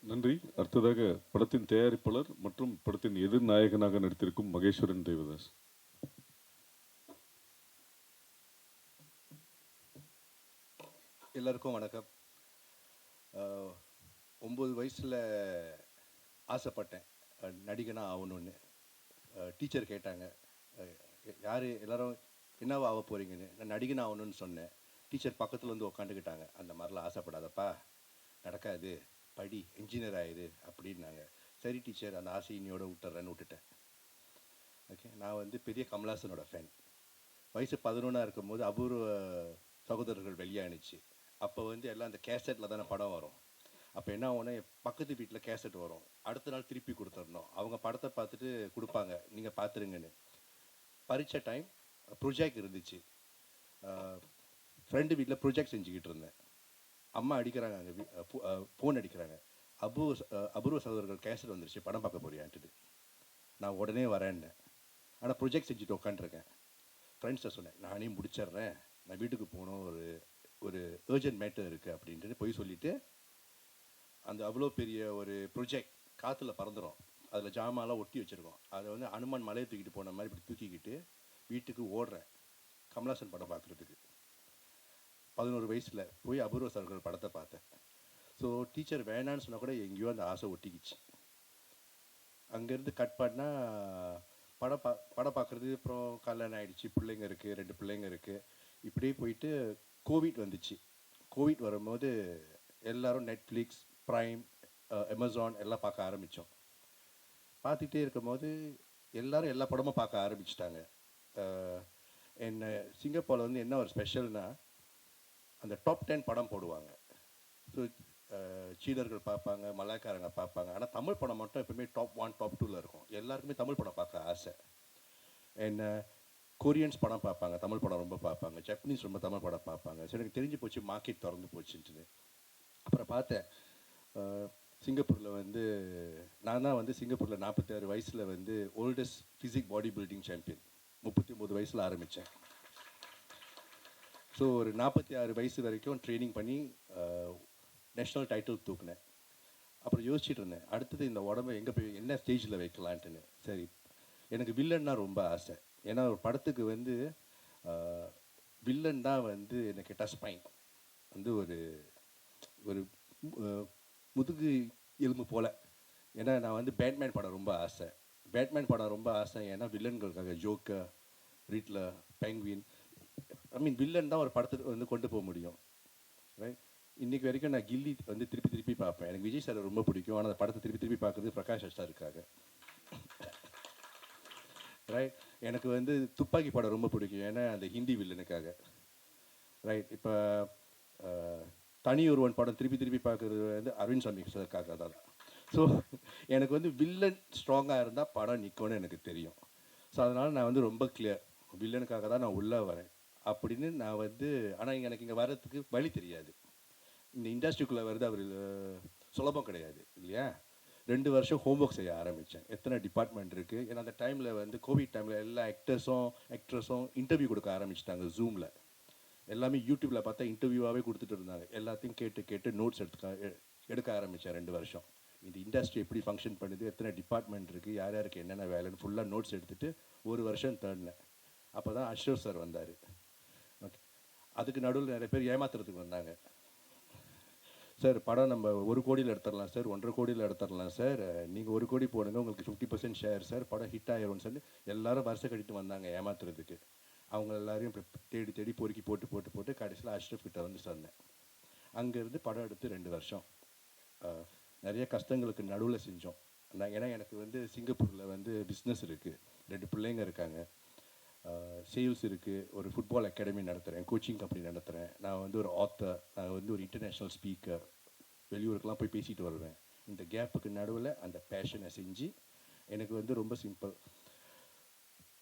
நன்றி. அடுத்ததாக படத்தின் தயாரிப்பாளர் மற்றும் படத்தின் எதிர்நாயகனாக நடித்திருக்கும் மகேஸ்வரன் தேவதாஸ். எல்லாருக்கும் வணக்கம். 9 வயசில் ஆசைப்பட்டேன் நடிகனாக ஆகணும்னு. டீச்சர் கேட்டாங்க, யார் எல்லோரும் என்னவா ஆக போகிறீங்கன்னு. நான் நடிகனாக ஆகணும்னு சொன்னேன். டீச்சர் பக்கத்தில் வந்து உக்காந்துக்கிட்டாங்க, அந்த மாதிரிலாம் ஆசைப்படாதப்பா, நடக்காது, படி, இன்ஜினியர் ஆயிரு அப்படின்னாங்க. சரி டீச்சர், அந்த ஆசை இன்னையோடு விட்டுட்டேன். ஓகே, நான் வந்து பெரிய கமல்ஹாசனோட ஃபேன். வயசு 11 இருக்கும்போது அபூர்வ சகோதரர்கள் வெளியானுச்சு. அப்போ வந்து எல்லாம் அந்த கேசட்டில் தானே படம் வரும். அப்போ என்ன ஆகும்னா, பக்கத்து வீட்டில் கேசட் வரும், அடுத்த நாள் திருப்பி கொடுத்துடணும். அவங்க படத்தை பார்த்துட்டு கொடுப்பாங்க, நீங்கள் பார்த்துருங்கன்னு. பரீட்சை டைம் ப்ரொஜெக்ட் இருந்துச்சு. ஃப்ரெண்டு வீட்டில் ப்ரொஜெக்ட் செஞ்சுக்கிட்டு இருந்தேன். அம்மா அடிக்கிறாங்க, அங்கே ஃபோன் அடிக்கிறாங்க, அபூர்வ சகோதரர்கள் கேசட் வந்துருச்சு, படம் பார்க்க போறியான்ட்டு. நான் உடனே வரேன்னேன். ஆனால் ப்ரொஜெக்ட் செஞ்சுட்டு உட்காந்துருக்கேன். ஃப்ரெண்ட்ஸை சொன்னேன், நானே முடிச்சிட்றேன், நான் வீட்டுக்கு போகணும், ஒரு அர்ஜென்ட் மேட்டர் இருக்குது அப்படின்ட்டு போய் சொல்லிவிட்டு, அந்த அவ்வளோ பெரிய ஒரு ப்ரொஜெக்ட் காற்றுல பறந்துடும், அதில் ஜாமான்லாம் ஒட்டி வச்சுருக்கோம். அதை வந்து அனுமான் மலையை தூக்கிட்டு போன மாதிரி இப்படி தூக்கிக்கிட்டு வீட்டுக்கு ஓடுறேன் கமல்ஹாசன் படம் பார்க்குறதுக்கு. 11 வயசில் போய் அபூர்வ சகோதரர்கள் படத்தை பார்த்தேன். ஸோ டீச்சர் வேணான்னு சொன்னால் கூட எங்கேயோ அந்த ஆசை ஒட்டிக்கிச்சு. அங்கேருந்து கட் பண்ணால் படம் பார்க்குறது, அப்புறம் கல்யாணம் ஆகிடுச்சு, பிள்ளைங்க இருக்குது, 2 பிள்ளைங்க இருக்குது. இப்படியே போயிட்டு கோவிட் வந்துச்சு. கோவிட் வரும்போது எல்லோரும் நெட்ஃப்ளிக்ஸ், ப்ரைம், அமேசான் எல்லாம் பார்க்க ஆரம்பித்தோம். பார்த்துக்கிட்டே இருக்கும்போது எல்லோரும் எல்லா படமும் பார்க்க ஆரம்பிச்சிட்டாங்க. என்ன சிங்கப்பூரில் வந்து என்ன ஒரு ஸ்பெஷல்னால், அந்த டாப் 10 படம் போடுவாங்க. ஸோ சீனர்கள் பார்ப்பாங்க, மலாய்க்காரங்க பார்ப்பாங்க. ஆனால் தமிழ் படம் மட்டும் எப்பவுமே டாப் 1 டாப் 2ல் இருக்கும். எல்லாருக்குமே தமிழ் படம் பார்க்க ஆசை. என்ன கொரியன்ஸ் படம் பார்ப்பாங்க, தமிழ் படம் ரொம்ப பார்ப்பாங்க. ஜப்பனீஸ் ரொம்ப தமிழ் படம் பார்ப்பாங்க. ஸோ எனக்கு தெரிஞ்சு போச்சு மார்க்கெட் திறந்து போச்சுன்ட்டு. அப்புறம் பார்த்தேன், சிங்கப்பூரில் வந்து நான் தான் வந்து சிங்கப்பூரில் 46 வயசில் வந்து oldest physique body building champion. 39 வயசில் ஆரம்பித்தேன். ஸோ ஒரு 46 வயசு வரைக்கும் ட்ரைனிங் பண்ணி நேஷ்னல் டைட்டில் தூக்குனேன். அப்புறம் யோசிச்சுட்டு இருந்தேன், அடுத்தது இந்த உடம்பை எங்கே போய் என்ன ஸ்டேஜில் வைக்கலான்ட்டுன்னு. சரி, எனக்கு வில்லன்னா ரொம்ப ஆசை. ஏன்னா ஒரு படத்துக்கு வந்து வில்லன் தான் வந்து எனக்கு டச் பாயிண்ட் வந்து ஒரு ஒரு முதுகு எலும்பு போல். ஏன்னா நான் வந்து பேட்மேன் படம் ரொம்ப ஆசை. பேட்மேன் படம் ரொம்ப ஆசை. ஏன்னா வில்லன்களுக்காக ஜோக்கர், ரிட்லர், பெங்குவின், வில்லன் தான் ஒரு படத்துக்கு வந்து கொண்டு போக முடியும். ரைட், இன்றைக்கி வரைக்கும் நான் கில்லி வந்து திருப்பி திருப்பி பார்ப்பேன். எனக்கு விஜய் சார் ரொம்ப பிடிக்கும். ஆனால் அந்த படத்தை திருப்பி திருப்பி பார்க்குறது பிரகாஷ் ராஜ் இருக்காங்க. ரைட், எனக்கு வந்து துப்பாக்கி படம் ரொம்ப பிடிக்கும். ஏன்னா அந்த ஹிந்தி வில்லனுக்காக. ரைட், இப்போ தனி ஒருவன் படம் திருப்பி திருப்பி பார்க்குறது வந்து அரவிந்த் சாமி சாருக்காக தான். ஸோ எனக்கு வந்து வில்லன் ஸ்ட்ராங்காக இருந்தால் படம் நிற்கும்னு எனக்கு தெரியும். ஸோ அதனால் நான் வந்து ரொம்ப கிளியர், வில்லனுக்காக தான் நான் உள்ளே வரேன் அப்படின்னு நான் வந்து. ஆனால் எனக்கு இங்கே வர்றதுக்கு வழி தெரியாது. இந்த இண்டஸ்ட்ரிக்குள்ளே வருது அவர் சுலபம் கிடையாது இல்லையா. 2 வருஷம் ஹோம்ஒர்க் செய்ய ஆரம்பித்தேன். எத்தனை டிபார்ட்மெண்ட் இருக்குது. ஏன்னா அந்த டைமில் வந்து கோவிட் டைமில் எல்லா ஆக்ட்ரஸும் இன்டர்வியூ கொடுக்க ஆரம்பிச்சிட்டாங்க ஜூமில். எல்லாமே யூடியூப்பில் பார்த்தா இன்டர்வியூவாகவே கொடுத்துட்டு இருந்தாங்க. எல்லாத்தையும் கேட்டு நோட்ஸ் எடுக்க ஆரம்பித்தேன் 2 வருஷம். இந்த இண்டஸ்ட்ரி எப்படி ஃபங்க்ஷன் பண்ணுது, எத்தனை டிபார்ட்மெண்ட் இருக்குது, யார் யாருக்கு என்னென்ன வேலைன்னு ஃபுல்லாக நோட்ஸ் எடுத்துகிட்டு 1 வருஷம் தேடினேன். அப்போ தான் அஷ்ரஃப் சார் வந்தார். ஓகே, அதுக்கு நடுவில் நிறைய பேர் ஏமாத்துறதுக்கு வந்தாங்க. சார் படம் நம்ம 1 கோடியில் எடுத்துடலாம் சார், 1.5 கோடியில் எடுத்துடலாம் சார், நீங்கள் 1 கோடி போடுங்க, உங்களுக்கு 50% ஷேர் சார், படம் ஹிட் ஆயிரும்னு சொல்லி எல்லாரும் வருஷம் கட்டிட்டு வந்தாங்க ஏமாத்துறதுக்கு. அவங்க எல்லாரையும் தேடி பொறுக்கி போட்டு கடைசியில் அஷ்ரஃப் கிட்ட வந்து சொன்னேன். அங்கேருந்து படம் எடுத்து 2 வருஷம் நிறைய கஷ்டங்களுக்கு நடுவில் செஞ்சோம். ஏன்னா எனக்கு வந்து சிங்கப்பூரில் வந்து பிஸ்னஸ் இருக்குது, 2 பிள்ளைங்க இருக்காங்க, சேல்ஸ் இருக்குது, ஒரு ஃபுட்பால் அகாடமி நடத்துகிறேன், கோச்சிங் கம்பெனி நடத்துகிறேன், நான் வந்து ஒரு ஆத்தர், நான் வந்து ஒரு இன்டர்நேஷ்னல் ஸ்பீக்கர், வெளியூருக்கெலாம் போய் பேசிட்டு வருவேன். இந்த கேப்புக்கு நடுவில் அந்த பேஷனை செஞ்சு எனக்கு வந்து ரொம்ப சிம்பிள்.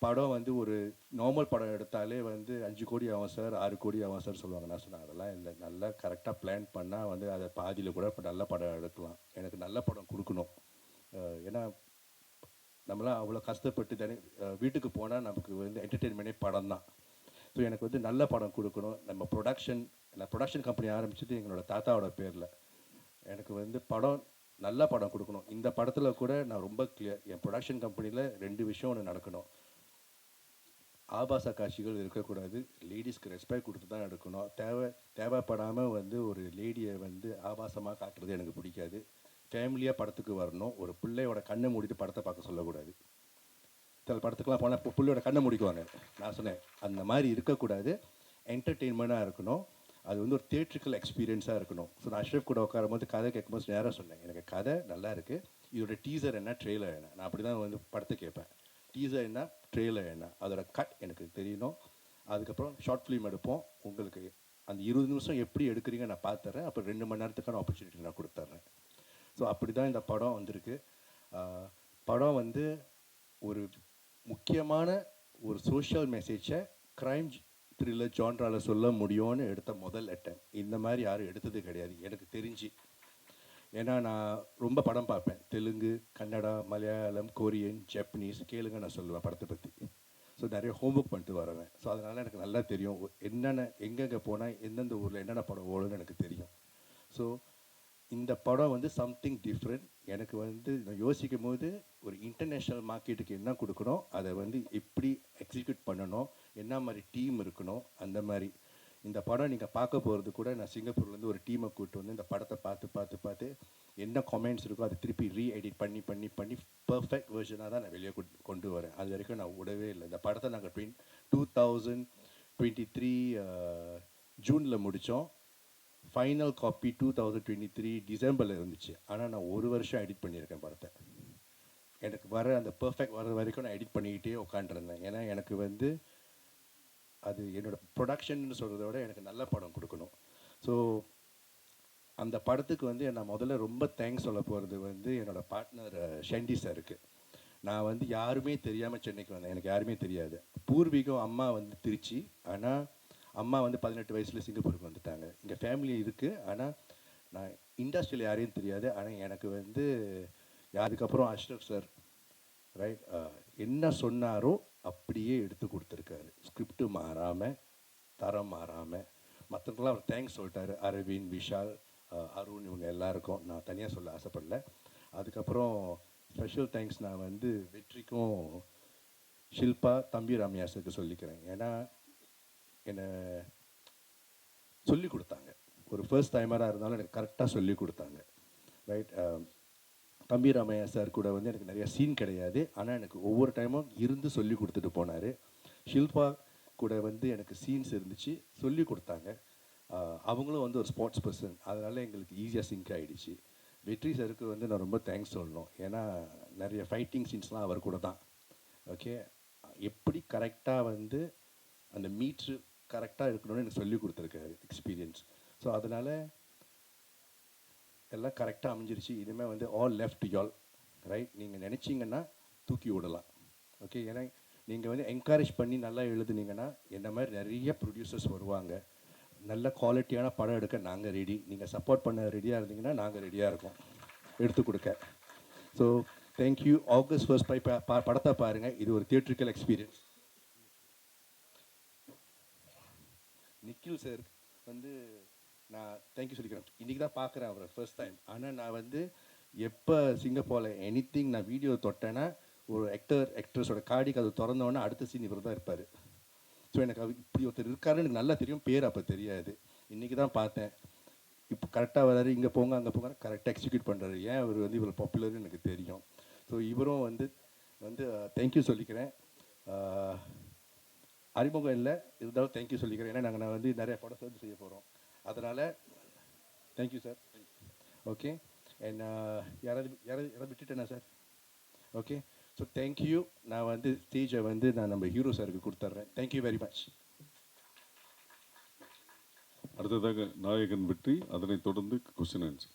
படம் வந்து ஒரு நார்மல் படம் எடுத்தாலே வந்து 5 கோடி ஆகும் சார், 6 கோடி ஆகும் சார் சொல்லுவாங்க. நான் சொன்னேன் அதெல்லாம் இல்லை, நல்லா கரெக்டாக பிளான் பண்ணால் வந்து அதை பாதியில் கூட இப்போ நல்ல படம் எடுக்கலாம். எனக்கு நல்ல படம் கொடுக்கணும். ஏன்னா நம்மளாம் அவ்வளோ கஷ்டப்பட்டு தானே வீட்டுக்கு போனால் நமக்கு வந்து என்டர்டெயின்மெண்ட்டே படம் தான். ஸோ எனக்கு வந்து நல்ல படம் கொடுக்கணும். நான் ப்ரொடக்ஷன் கம்பெனி ஆரம்பிச்சது எங்களோட தாத்தாவோட பேரில். எனக்கு வந்து நல்ல படம் கொடுக்கணும். இந்த படத்தில் கூட நான் ரொம்ப கிளியர், என் ப்ரொடக்ஷன் கம்பெனியில் 2 விஷயம் ஒன்று நடக்கணும். ஆபாச காட்சிகள் இருக்கக்கூடாது, லேடிஸ்க்கு ரெஸ்பெக்ட் கொடுத்து தான் எடுக்கணும். தேவைப்படாமல் வந்து ஒரு லேடியை வந்து ஆபாசமாக காட்டுறது எனக்கு பிடிக்காது. ஃபேமிலியாக படத்துக்கு வரணும். ஒரு பிள்ளையோட கண்ணை மூடிட்டு படத்தை பார்க்க சொல்லக்கூடாது. சில படத்துக்கெலாம் போனால் பிள்ளையோட கண்ணை முடிக்குவாங்க. நான் சொன்னேன் அந்த மாதிரி இருக்கக்கூடாது, என்டர்டெயின்மெண்ட்டாக இருக்கணும். அது வந்து ஒரு தியேட்ரிக்கல் எக்ஸ்பீரியன்ஸாக இருக்கணும். ஸோ நான் அஷ்ரஃப் கூட உட்காரும்போது கதை கேட்கும்போது நேராக சொன்னேன், எனக்கு கதை நல்லா இருக்குது, இதோட டீசர் என்ன, ட்ரெய்லர் என்ன. நான் அப்படி தான் வந்து படத்தை கேட்பேன். டீசர் என்ன, ட்ரெய்லர் என்ன, அதோட கட் எனக்கு தெரியணும். அதுக்கப்புறம் ஷார்ட் ஃபிலிம் எடுப்போம். உங்களுக்கு அந்த 20 நிமிஷம் எப்படி எடுக்கிறீங்க நான் பார்த்துறேன். அப்புறம் 2 மணி நேரத்துக்கான ஆப்பர்ச்சுனிட்டி நான் கொடுத்துட்றேன். ஸோ அப்படி தான் இந்த படம் வந்திருக்கு. படம் வந்து ஒரு முக்கியமான ஒரு சோஷியல் மெசேஜை க்ரைம் த்ரில்லர் ஜான்ராவில் சொல்ல முடியும்னு எடுத்த முதல் அட்டெம்ப்ட். இந்த மாதிரி யாரும் எடுத்தது கிடையாது எனக்கு தெரிஞ்சு. ஏன்னா நான் ரொம்ப படம் பார்ப்பேன், தெலுங்கு, கன்னடா, மலையாளம், கொரியன், ஜப்பனீஸ், கேளுங்க நான் சொல்லுவேன் படத்தை பற்றி. ஸோ நிறைய ஹோம்ஒர்க் பண்ணிட்டு வருவேன். ஸோ அதனால் எனக்கு நல்லா தெரியும் என்னென்ன எங்கெங்கே போனால் எந்தெந்த ஊரில் என்னென்ன படம் ஓடுன்னு எனக்கு தெரியும். ஸோ இந்த படம் வந்து சம்திங் டிஃப்ரெண்ட். எனக்கு வந்து நான் யோசிக்கும் போது ஒரு இன்டர்நேஷ்னல் மார்க்கெட்டுக்கு என்ன கொடுக்கணும், அதை வந்து எப்படி எக்ஸிக்யூட் பண்ணணும், என்ன மாதிரி டீம் இருக்கணும், அந்த மாதிரி இந்த படம் நீங்கள் பார்க்க போகிறது கூட நான் சிங்கப்பூர்லேருந்து ஒரு டீமை கூப்பிட்டு வந்து இந்த படத்தை பார்த்து என்ன கமெண்ட்ஸ் இருக்கோ அதை திருப்பி ரீஎடிட் பண்ணி பர்ஃபெக்ட் வெர்ஷனாக தான் நான் வெளியே கொண்டு வரேன். அது வரைக்கும் நான் விடவே இல்லை. இந்த படத்தை நாங்கள் 2023 ஜூனில் முடித்தோம். ஃபைனல் காப்பி 2023 டிசம்பரில் இருந்துச்சு. ஆனால் நான் ஒரு வருஷம் எடிட் பண்ணியிருக்கேன் படத்தை. எனக்கு வர அந்த பர்ஃபெக்ட் வர வரைக்கும் நான் எடிட் பண்ணிக்கிட்டே உட்காந்துருந்தேன். ஏன்னா எனக்கு வந்து அது என்னோடய ப்ரொடக்ஷன்னு சொல்கிறத விட எனக்கு நல்ல படம் கொடுக்கணும். ஸோ அந்த படத்துக்கு வந்து நான் முதல்ல ரொம்ப தேங்க்ஸ் சொல்ல போகிறது வந்து என்னோடய பார்ட்னர் ஷெண்டி சாருக்கு. நான் வந்து யாருமே தெரியாமல் சென்னைக்கு வந்தேன். எனக்கு யாருமே தெரியாது. பூர்வீகம் அம்மா வந்து திருச்சி, ஆனால் அம்மா வந்து 18 வயசில் சிங்கப்பூருக்கு வந்துட்டாங்க. இங்கே ஃபேமிலி இருக்குது, ஆனால் நான் இண்டஸ்ட்ரியில் யாரையும் தெரியாது. ஆனால் எனக்கு வந்து அதுக்கப்புறம் அஷ்ரஃப் சார் ரைட் என்ன சொன்னாரோ அப்படியே எடுத்து கொடுத்துருக்காரு. ஸ்கிரிப்டு மாறாமல், தரம் மாறாமல். மற்றவங்களாம் அவர் தேங்க்ஸ் சொல்லிட்டாரு. அரவிந்த், விஷால், அருண், இவங்க எல்லாருக்கும் நான் தனியாக சொல்ல ஆசைப்படல. அதுக்கப்புறம் ஸ்பெஷல் தேங்க்ஸ் நான் வந்து வெற்றிக்கும் ஷில்பா, தம்பி ராமையாஸுக்கு சொல்லிக்கிறேன். ஏன்னா என்னை சொல்லி கொடுத்தாங்க. ஒரு ஃபர்ஸ்ட் டைமராக இருந்தாலும் எனக்கு கரெக்டாக சொல்லி கொடுத்தாங்க. ரைட் தம்பி ராமையா சார் கூட வந்து எனக்கு நிறையா சீன் கிடையாது, ஆனால் எனக்கு ஒவ்வொரு டைமும் இருந்து சொல்லி கொடுத்துட்டு போனார். ஷில்பா கூட வந்து எனக்கு சீன்ஸ் இருந்துச்சு, சொல்லி கொடுத்தாங்க. அவங்களும் வந்து ஒரு ஸ்போர்ட்ஸ் பர்சன், அதனால் எங்களுக்கு ஈஸியாக சிங்க் ஆகிடுச்சு. வெற்றி சாருக்கு வந்து நான் ரொம்ப தேங்க்ஸ் சொல்லணும். ஏன்னா நிறைய ஃபைட்டிங் சீன்ஸ்லாம் அவர் கூட தான். ஓகே, எப்படி கரெக்டாக வந்து அந்த மீட்ரு கரெக்டாக இருக்கணும்னு எனக்கு சொல்லி கொடுத்துருக்காரு எக்ஸ்பீரியன்ஸ். ஸோ அதனால் எல்லாம் கரெக்டாக அமைஞ்சிருச்சு. இனிமேல் வந்து ஆல் லெஃப்ட் யால் ரைட். நீங்கள் நினச்சிங்கன்னா தூக்கி விடலாம். ஓகே, ஏன்னா நீங்கள் வந்து என்கரேஜ் பண்ணி நல்லா எழுதுனீங்கன்னா என்ன மாதிரி நிறைய ப்ரொடியூசர்ஸ் வருவாங்க. நல்ல குவாலிட்டியான படம் எடுக்க நாங்கள் ரெடி. நீங்கள் சப்போர்ட் பண்ண ரெடியாக இருந்தீங்கன்னா நாங்கள் ரெடியாக இருக்கோம் எடுத்து கொடுக்க. So thank you. ஆகஸ்ட் 1 படத்தை பாருங்கள். இது ஒரு தியேட்ரிக்கல் எக்ஸ்பீரியன்ஸ். நிக்கில் சார் வந்து நான் தேங்க்யூ சொல்லிக்கிறேன். இன்றைக்கி தான் பார்க்குறேன் அவரை ஃபர்ஸ்ட் டைம். ஆனால் நான் வந்து எப்போ சிங்கப்பூரில் எனிதிங் நான் வீடியோ தொட்டேன்னா ஒரு ஆக்ட்ரஸோட காடி கதை திறந்தோன்னே அடுத்த சீன் இவர் தான் இருப்பார். ஸோ எனக்கு இப்படி ஒருத்தர் இருக்காருன்னு எனக்கு நல்லா தெரியும், பேர் அப்போ தெரியாது. இன்றைக்கி தான் பார்த்தேன். இப்போ கரெக்டாக வராரு, இங்கே போங்க அங்கே போங்க கரெக்டாக எக்ஸிக்யூட் பண்ணுறாரு. ஏன் அவர் வந்து இவ்வளோ பாப்புலர்னு எனக்கு தெரியும். ஸோ இவரும் வந்து தேங்க்யூ சொல்லிக்கிறேன். அறிமுகம் இல்லை இருந்தாலும் தேங்க்யூ சொல்லிக்கிறேன். ஏன்னா நான் வந்து நிறைய படம் சேர்ந்து செய்ய போகிறோம். அதனால் தேங்க்யூ சார். ஓகே, அண்ட் யாராவது விட்டுட்டேனா சார்? Okay, so thank you. நான் வந்து ஸ்டேஜை வந்து நான் நம்ம ஹீரோ சாருக்கு கொடுத்துட்றேன். Thank you very much. அடுத்ததாக நாயகன் வெற்றி, அதனைத் தொடர்ந்து கொஸ்டின் ஆன்சர்.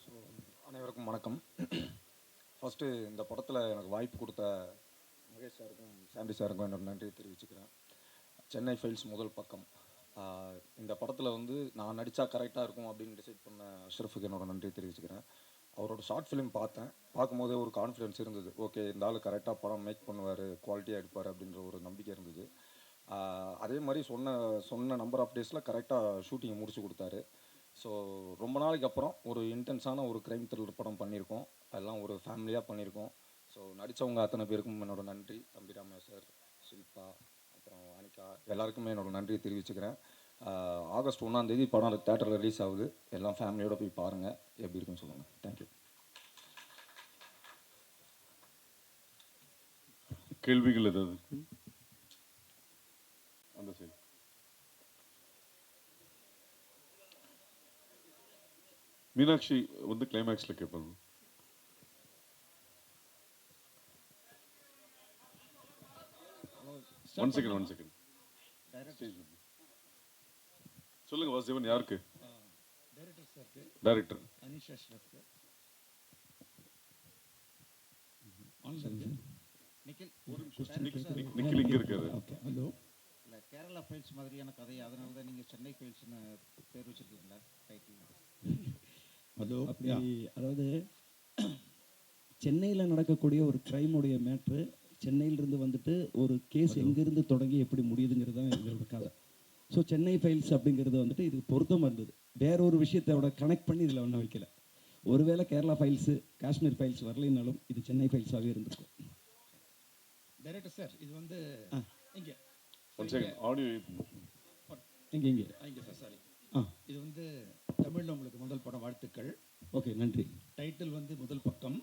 ஸோ அனைவருக்கும் வணக்கம். ஃபஸ்ட்டு இந்த படத்தில் எனக்கு வாய்ப்பு கொடுத்த மகேஷ் சாருக்கும் சாண்டி சாருக்கும் என்னோட நன்றியை தெரிவிச்சுக்கிறேன். சென்னை ஃபைல்ஸ் முதல் பக்கம் இந்த படத்தில் வந்து நான் நடித்தா கரெக்டாக இருக்கும் அப்படின்னு டிசைட் பண்ண அஷ்ரஃபுக்கு என்னோட நன்றியை தெரிவிச்சுக்கிறேன். அவரோட ஷார்ட் ஃபிலிம் பார்த்தேன். பார்க்கும்போதே ஒரு கான்ஃபிடென்ஸ் இருந்தது. ஓகே, இந்த ஆள் கரெக்டாக படம் மேக் பண்ணுவார், குவாலிட்டியாக எடுப்பார் அப்படின்ற ஒரு நம்பிக்கை இருந்தது. அதே மாதிரி சொன்ன நம்பர் ஆஃப் டேஸில் கரெக்டாக ஷூட்டிங்கை முடிச்சு கொடுத்தாரு. ஸோ ரொம்ப நாளைக்கு அப்புறம் ஒரு இன்டென்ஸான ஒரு க்ரைம் த்ரில்லர் படம் பண்ணியிருக்கோம். அதெல்லாம் ஒரு ஃபேமிலியாக பண்ணியிருக்கோம். ஸோ நடித்தவங்க அத்தனை பேருக்கும் என்னோட நன்றி. தம்பி ராமையா சார், ஷில்பா, அப்புறம் அனிகா, எல்லாருக்குமே என்னோட நன்றியை தெரிவிச்சுக்கிறேன். ஆகஸ்ட் 1 படம் தேட்டரில் ரிலீஸ் ஆகுது. எல்லாம் ஃபேமிலியோடு போய் பாருங்கள், எப்படி இருக்குன்னு சொல்லுங்கள். தேங்க்யூ. கேள்விகள் ஏதாவது அந்த சைடு? மீனாட்சி வந்து கிளைமேக்ஸில் கேட்பாங்க. ஒன் செகண்ட் சொல்லுங்க வாசுதேவன். யாருக்கு? டைரக்டர் நிக்கில் இங்க இருக்காரு. ஹலோ, இல்லை கேரளா ஃபைல்ஸ் மாதிரியான கதை, அதனால தான் நீங்கள் சென்னை ஃபைல்ஸ்னு பேர் வச்சுருக்கீங்களா டைட்டில்? ஹலோ, அப்படி அதாவது சென்னையில் நடக்கக்கூடிய ஒரு க்ரைமுடைய மேட்ரு, சென்னையிலிருந்து வந்துட்டு ஒரு கேஸ் எங்கேருந்து தொடங்கி எப்படி முடியுதுங்கிறது தான் எங்களோட கதை. ஸோ சென்னை ஃபைல்ஸ் அப்படிங்கிறது வந்துட்டு இது பொருத்தமாக இருந்தது. வேற ஒரு விஷயத்தோட கனெக்ட் பண்ணி இதில் ஒன்றும் வைக்கல. ஒருவேளை கேரளா ஃபைல்ஸு, காஷ்மீர் ஃபைல்ஸ் வரலைனாலும் இது சென்னை ஃபைல்ஸாகவே இருந்திருக்கும். டைரக்டர் சார், இது வந்து இங்கே ஒன் செகண்ட் ஆடியோ இங்கே இங்கே இங்கே சார் சாரி. ஆ இது வந்து தமிழில் உங்களுக்கு முதல் படம், வாழ்த்துக்கள். ஓகே நன்றி. டைட்டில் வந்து முதல் பக்கம்,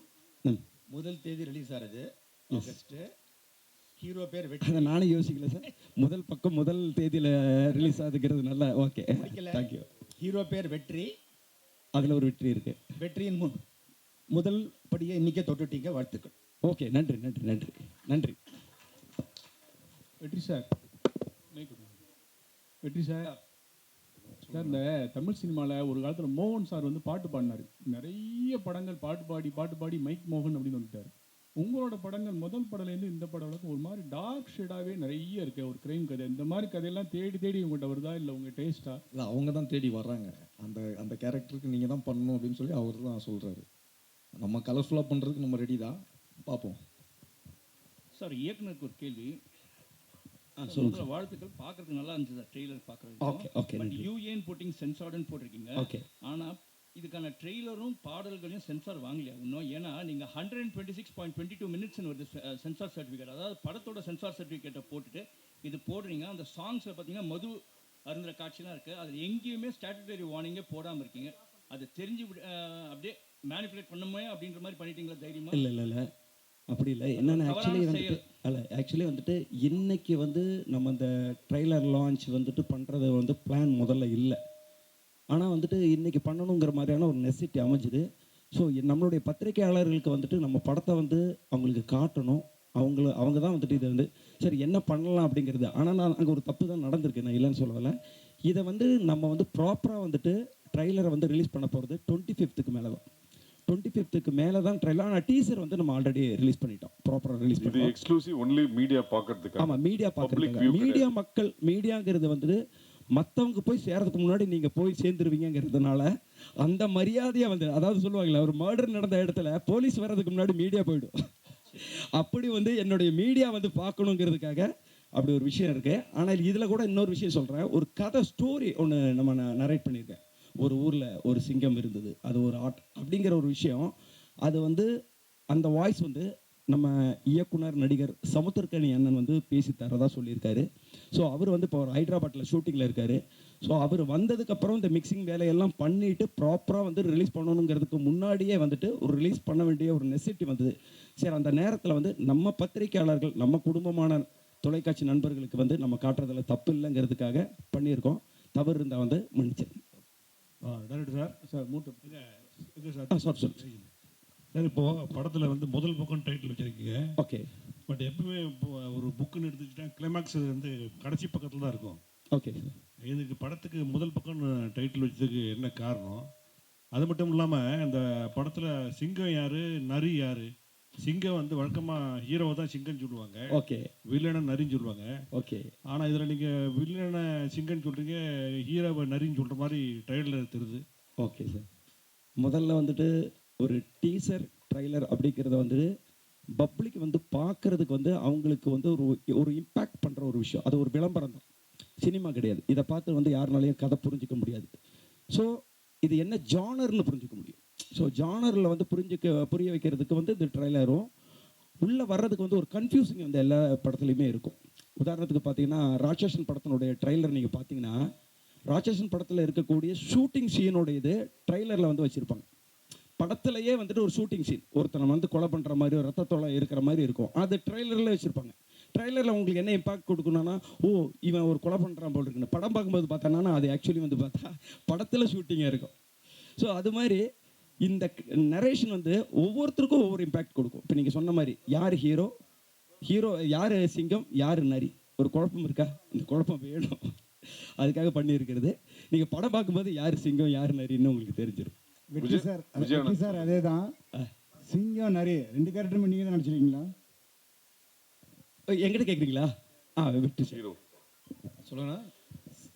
ம் முதல் தேதி ரிலீஸ் ஆகுது ஆகஸ்ட்டு. ஹீரோ பேர் வெற்றி. அதை நானே யோசிக்கல சார். முதல் பக்கம் முதல் தேதியில் ரிலீஸ் ஆகுதுங்கிறது நல்லா ஓகே தேங்க்யூ. ஹீரோ பேர் வெற்றி. அதில் ஒரு வெற்றி இருக்கு. வெற்றியின் முதல் படியை இன்றைக்கே தொட்டுட்டீங்க, வாழ்த்துக்கள். ஓகே நன்றி நன்றி நன்றி நன்றி. வெற்றி சார், வெற்றி சார். சார் இந்த தமிழ் சினிமாவில் ஒரு காலத்தில் மோகன் சார் வந்து பாட்டு பாடினார். நிறைய படங்கள் பாட்டு பாடி மைக் மோகன் அப்படின்னு வந்துட்டார். உங்களோட படங்கள் முதல் படம்லேருந்து இந்த படம் வரைக்கும் ஒரு மாதிரி டார்க் ஷேடாகவே நிறைய இருக்குது. ஒரு கிரைம் கதை, இந்த மாதிரி கதையெல்லாம் தேடி உங்கள்கிட்ட வருதா, இல்லை உங்கள் டேஸ்ட்டா? இல்லை, அவங்க தான் தேடி வர்றாங்க. அந்த கேரக்டருக்கு நீங்கள் தான் பண்ணணும் அப்படின்னு சொல்லி அவர் தான் சொல்கிறாரு. நம்ம கலர்ஃபுல்லாக பண்ணுறதுக்கு நம்ம ரெடி தான், பார்ப்போம். சார், இயக்குனருக்கு ஒரு கேள்வி. சொல்லுங்க. வாழ்த்துக்கள், பார்க்கறதுக்கு நல்லா இருந்துச்சு சார் ட்ரெய்லர் பார்க்குறது. ஓகே பட் யூஏன்னு போட்டிங் சென்சார்டுன்னு போட்டிருக்கீங்க. ஓகே. ஆனால் இதுக்கான ட்ரெய்லரும் பாடல்களையும் சென்சார் வாங்கலையா இன்னும்? ஏன்னா நீங்கள் 126.22 மினிட்ஸ்னு வருது சென்சார் சர்டிஃபிகேட். அதாவது படத்தோட சென்சார் சர்டிஃபிகேட்டை போட்டுட்டு இது போடுறீங்க. அந்த சாங்ஸில் பார்த்தீங்கன்னா மது அருந்துற காட்சிலாம் இருக்குது. அதில் எங்கேயுமே ஸ்டாட்டுட்டரி வார்னிங்கே போடாமல் இருக்கீங்க. அது தெரிஞ்சு அப்படியே மேனிப்புலேட் பண்ணுமே அப்படின்ற மாதிரி பண்ணிட்டீங்களா தைரியமாக? இல்லை அப்படி இல்லை. என்னென்ன ஆக்சுவலி வந்துட்டு இன்னைக்கு வந்து நம்ம அந்த ட்ரெய்லர் லான்ச் வந்துட்டு பண்ணுறது வந்து பிளான் முதல்ல இல்லை. ஆனால் வந்துட்டு இன்றைக்கி பண்ணணுங்கிற மாதிரியான ஒரு நெசிட்டி அமைஞ்சுது. ஸோ நம்மளுடைய பத்திரிகையாளர்களுக்கு வந்துட்டு நம்ம படத்தை வந்து அவங்களுக்கு காட்டணும். அவங்க தான் வந்துட்டு இதை வந்து சரி என்ன பண்ணலாம் அப்படிங்கிறது. ஆனால் நான் அங்கே ஒரு தப்பு தான் நடந்திருக்கு, நான் இல்லைன்னு சொல்லலை. இதை வந்து நம்ம வந்து ப்ராப்பராக வந்துட்டு ட்ரெய்லரை வந்து ரிலீஸ் பண்ண போகிறது 25th மேலே தான். 25th மேலே தான் ட்ரெய்லர். ஆனால் டீசர் வந்து நம்ம ஆல்ரெடி ரிலீஸ் பண்ணிட்டோம், ப்ராப்பராக ரிலீஸ் இது எக்ஸ்க்ளூசிவ் ஒன்லி மீடியா பார்க்கறதுக்கு. ஆமாம், மீடியா பார்க்குறதுக்கு. மீடியாங்கிறது வந்து மற்றவங்க போய் சேர்றதுக்கு முன்னாடி நீங்கள் போய் சேர்ந்துருவீங்கிறதுனால அந்த மரியாதையாக வந்து, அதாவது சொல்லுவாங்களே ஒரு மர்டர் நடந்த இடத்துல போலீஸ் வர்றதுக்கு முன்னாடி மீடியா போயிடும். அப்படி வந்து என்னுடைய மீடியா வந்து பார்க்கணுங்கிறதுக்காக அப்படி ஒரு விஷயம் இருக்குது. ஆனால் இதில் கூட இன்னொரு விஷயம் சொல்கிறேன். ஒரு கதை ஸ்டோரி ஒன்று நம்ம நரேட் பண்ணியிருக்கேன். ஒரு ஊரில் ஒரு சிங்கம் இருந்தது, அது ஒரு ஆர்ட் அப்படிங்கிற ஒரு விஷயம். அது வந்து அந்த வாய்ஸ் வந்து நம்ம இயக்குனர் நடிகர் சமுத்திரக்கனி அண்ணன் வந்து பேசி தரதா சொல்லியிருக்காரு. ஸோ அவர் வந்து இப்போ ஒரு ஹைதராபாத்தில் ஷூட்டிங்கில் இருக்கார். ஸோ அவர் வந்ததுக்கப்புறம் இந்த மிக்சிங் வேலையெல்லாம் பண்ணிவிட்டு ப்ராப்பராக வந்து ரிலீஸ் பண்ணணுங்கிறதுக்கு முன்னாடியே வந்துட்டு ஒரு ரிலீஸ் பண்ண வேண்டிய ஒரு நெசிட்டி வந்தது. சரி, அந்த நேரத்தில் வந்து நம்ம பத்திரிகையாளர்கள், நம்ம குடும்பமான தொலைக்காட்சி நண்பர்களுக்கு வந்து நம்ம காட்டுறதுல தப்பு இல்லைங்கிறதுக்காக பண்ணியிருக்கோம். தவறு இருந்தால் வந்து மன்னிச்சேன். டேரக்டர் சார் மூட்டை இது சார் சொல் சார். இப்போது படத்தில் வந்து முதல் பக்கம் டைட்டில் வச்சுருக்கீங்க. ஓகே. பட் எப்பவுமே இப்போ ஒரு புக்குன்னு எடுத்துக்கிட்டா கிளைமேக்ஸ் வந்து கடைசி பக்கத்தில் தான் இருக்கும். ஓகே. இதுக்கு படத்துக்கு முதல் பக்கம்னு டைட்டில் வச்சதுக்கு என்ன காரணம்? அது மட்டும் இல்லாமல் இந்த படத்தில் சிங்கம் யார், நரி யார்? சிங்கம் வந்து வழக்கமாக ஹீரோவை தான் சிங்கம்னு சொல்லுவாங்க. ஓகே. வில்லனை நரின்னு சொல்லுவாங்க. ஓகே. ஆனால் இதில் நீங்கள் வில்லனை சிங்கம்னு சொல்கிறீங்க, ஹீரோவை நரின்னு சொல்கிற மாதிரி ட்ரெய்லர் தெரியுது. Okay sir. முதல்ல வந்துட்டு ஒரு டீசர் ட்ரைலர் அப்படிங்கிறத வந்து பப்ளிக் வந்து பார்க்குறதுக்கு வந்து அவங்களுக்கு வந்து ஒரு இம்பேக்ட் பண்ணுற ஒரு விஷயம். அது ஒரு விளம்பரம் தான், சினிமா கிடையாது. இதை பார்த்து வந்து யாருனாலையும் கதை புரிஞ்சிக்க முடியாது. ஸோ இது என்ன ஜானர்னு புரிஞ்சிக்க முடியும். ஸோ ஜானரில் வந்து புரிய வைக்கிறதுக்கு வந்து இந்த ட்ரைலரும் உள்ளே வர்றதுக்கு வந்து ஒரு கன்ஃபியூசிங் வந்து எல்லா படத்துலையுமே இருக்கும். உதாரணத்துக்கு பார்த்தீங்கன்னா ராட்சசன் படத்தினுடைய ட்ரைலர் நீங்கள் பார்த்தீங்கன்னா ராட்சசன் படத்தில் இருக்கக்கூடிய ஷூட்டிங் சீனோட இது ட்ரைலரில் வந்து வச்சுருப்பாங்க. படத்துலையே வந்துட்டு ஒரு ஷூட்டிங் சீன் ஒருத்தனை வந்து கொலை பண்ணுற மாதிரி ஒரு ரத்தத்தோலை இருக்கிற மாதிரி இருக்கும். அது ட்ரெய்லரில் வச்சுருப்பாங்க. ட்ரெய்லரில் உங்களுக்கு என்ன இம்பாக்ட் கொடுக்கணும்னா, ஓ இவன் ஒரு கொலை பண்ணுறான் போல் இருக்குன்னு. படம் பார்க்கும்போது பார்த்தானா அது ஆக்சுவலி வந்து பார்த்தா படத்தில் ஷூட்டிங்காக இருக்கும். ஸோ அது மாதிரி இந்த நரேஷன் வந்து ஒவ்வொருத்தருக்கும் ஒவ்வொரு இம்பேக்ட் கொடுக்கும். இப்போ நீங்கள் சொன்ன மாதிரி யார் ஹீரோ, யார் சிங்கம், யார் நரி, ஒரு குழப்பம் இருக்கா? இந்த குழப்பம் வேணும், அதுக்காக பண்ணியிருக்கிறது. நீங்கள் படம் பார்க்கும்போது யார் சிங்கம் யார் நரின்னு உங்களுக்கு தெரிஞ்சிடும். வெற்றி சார் அதே தான். சிங்கம் நரி ரெண்டு கேரக்டருமே நீங்கள் தான் நடிச்சிருக்கீங்களா? எங்கிட்ட கேட்குறீங்களா? வெற்றி ஹீரோ சொல்லுங்க.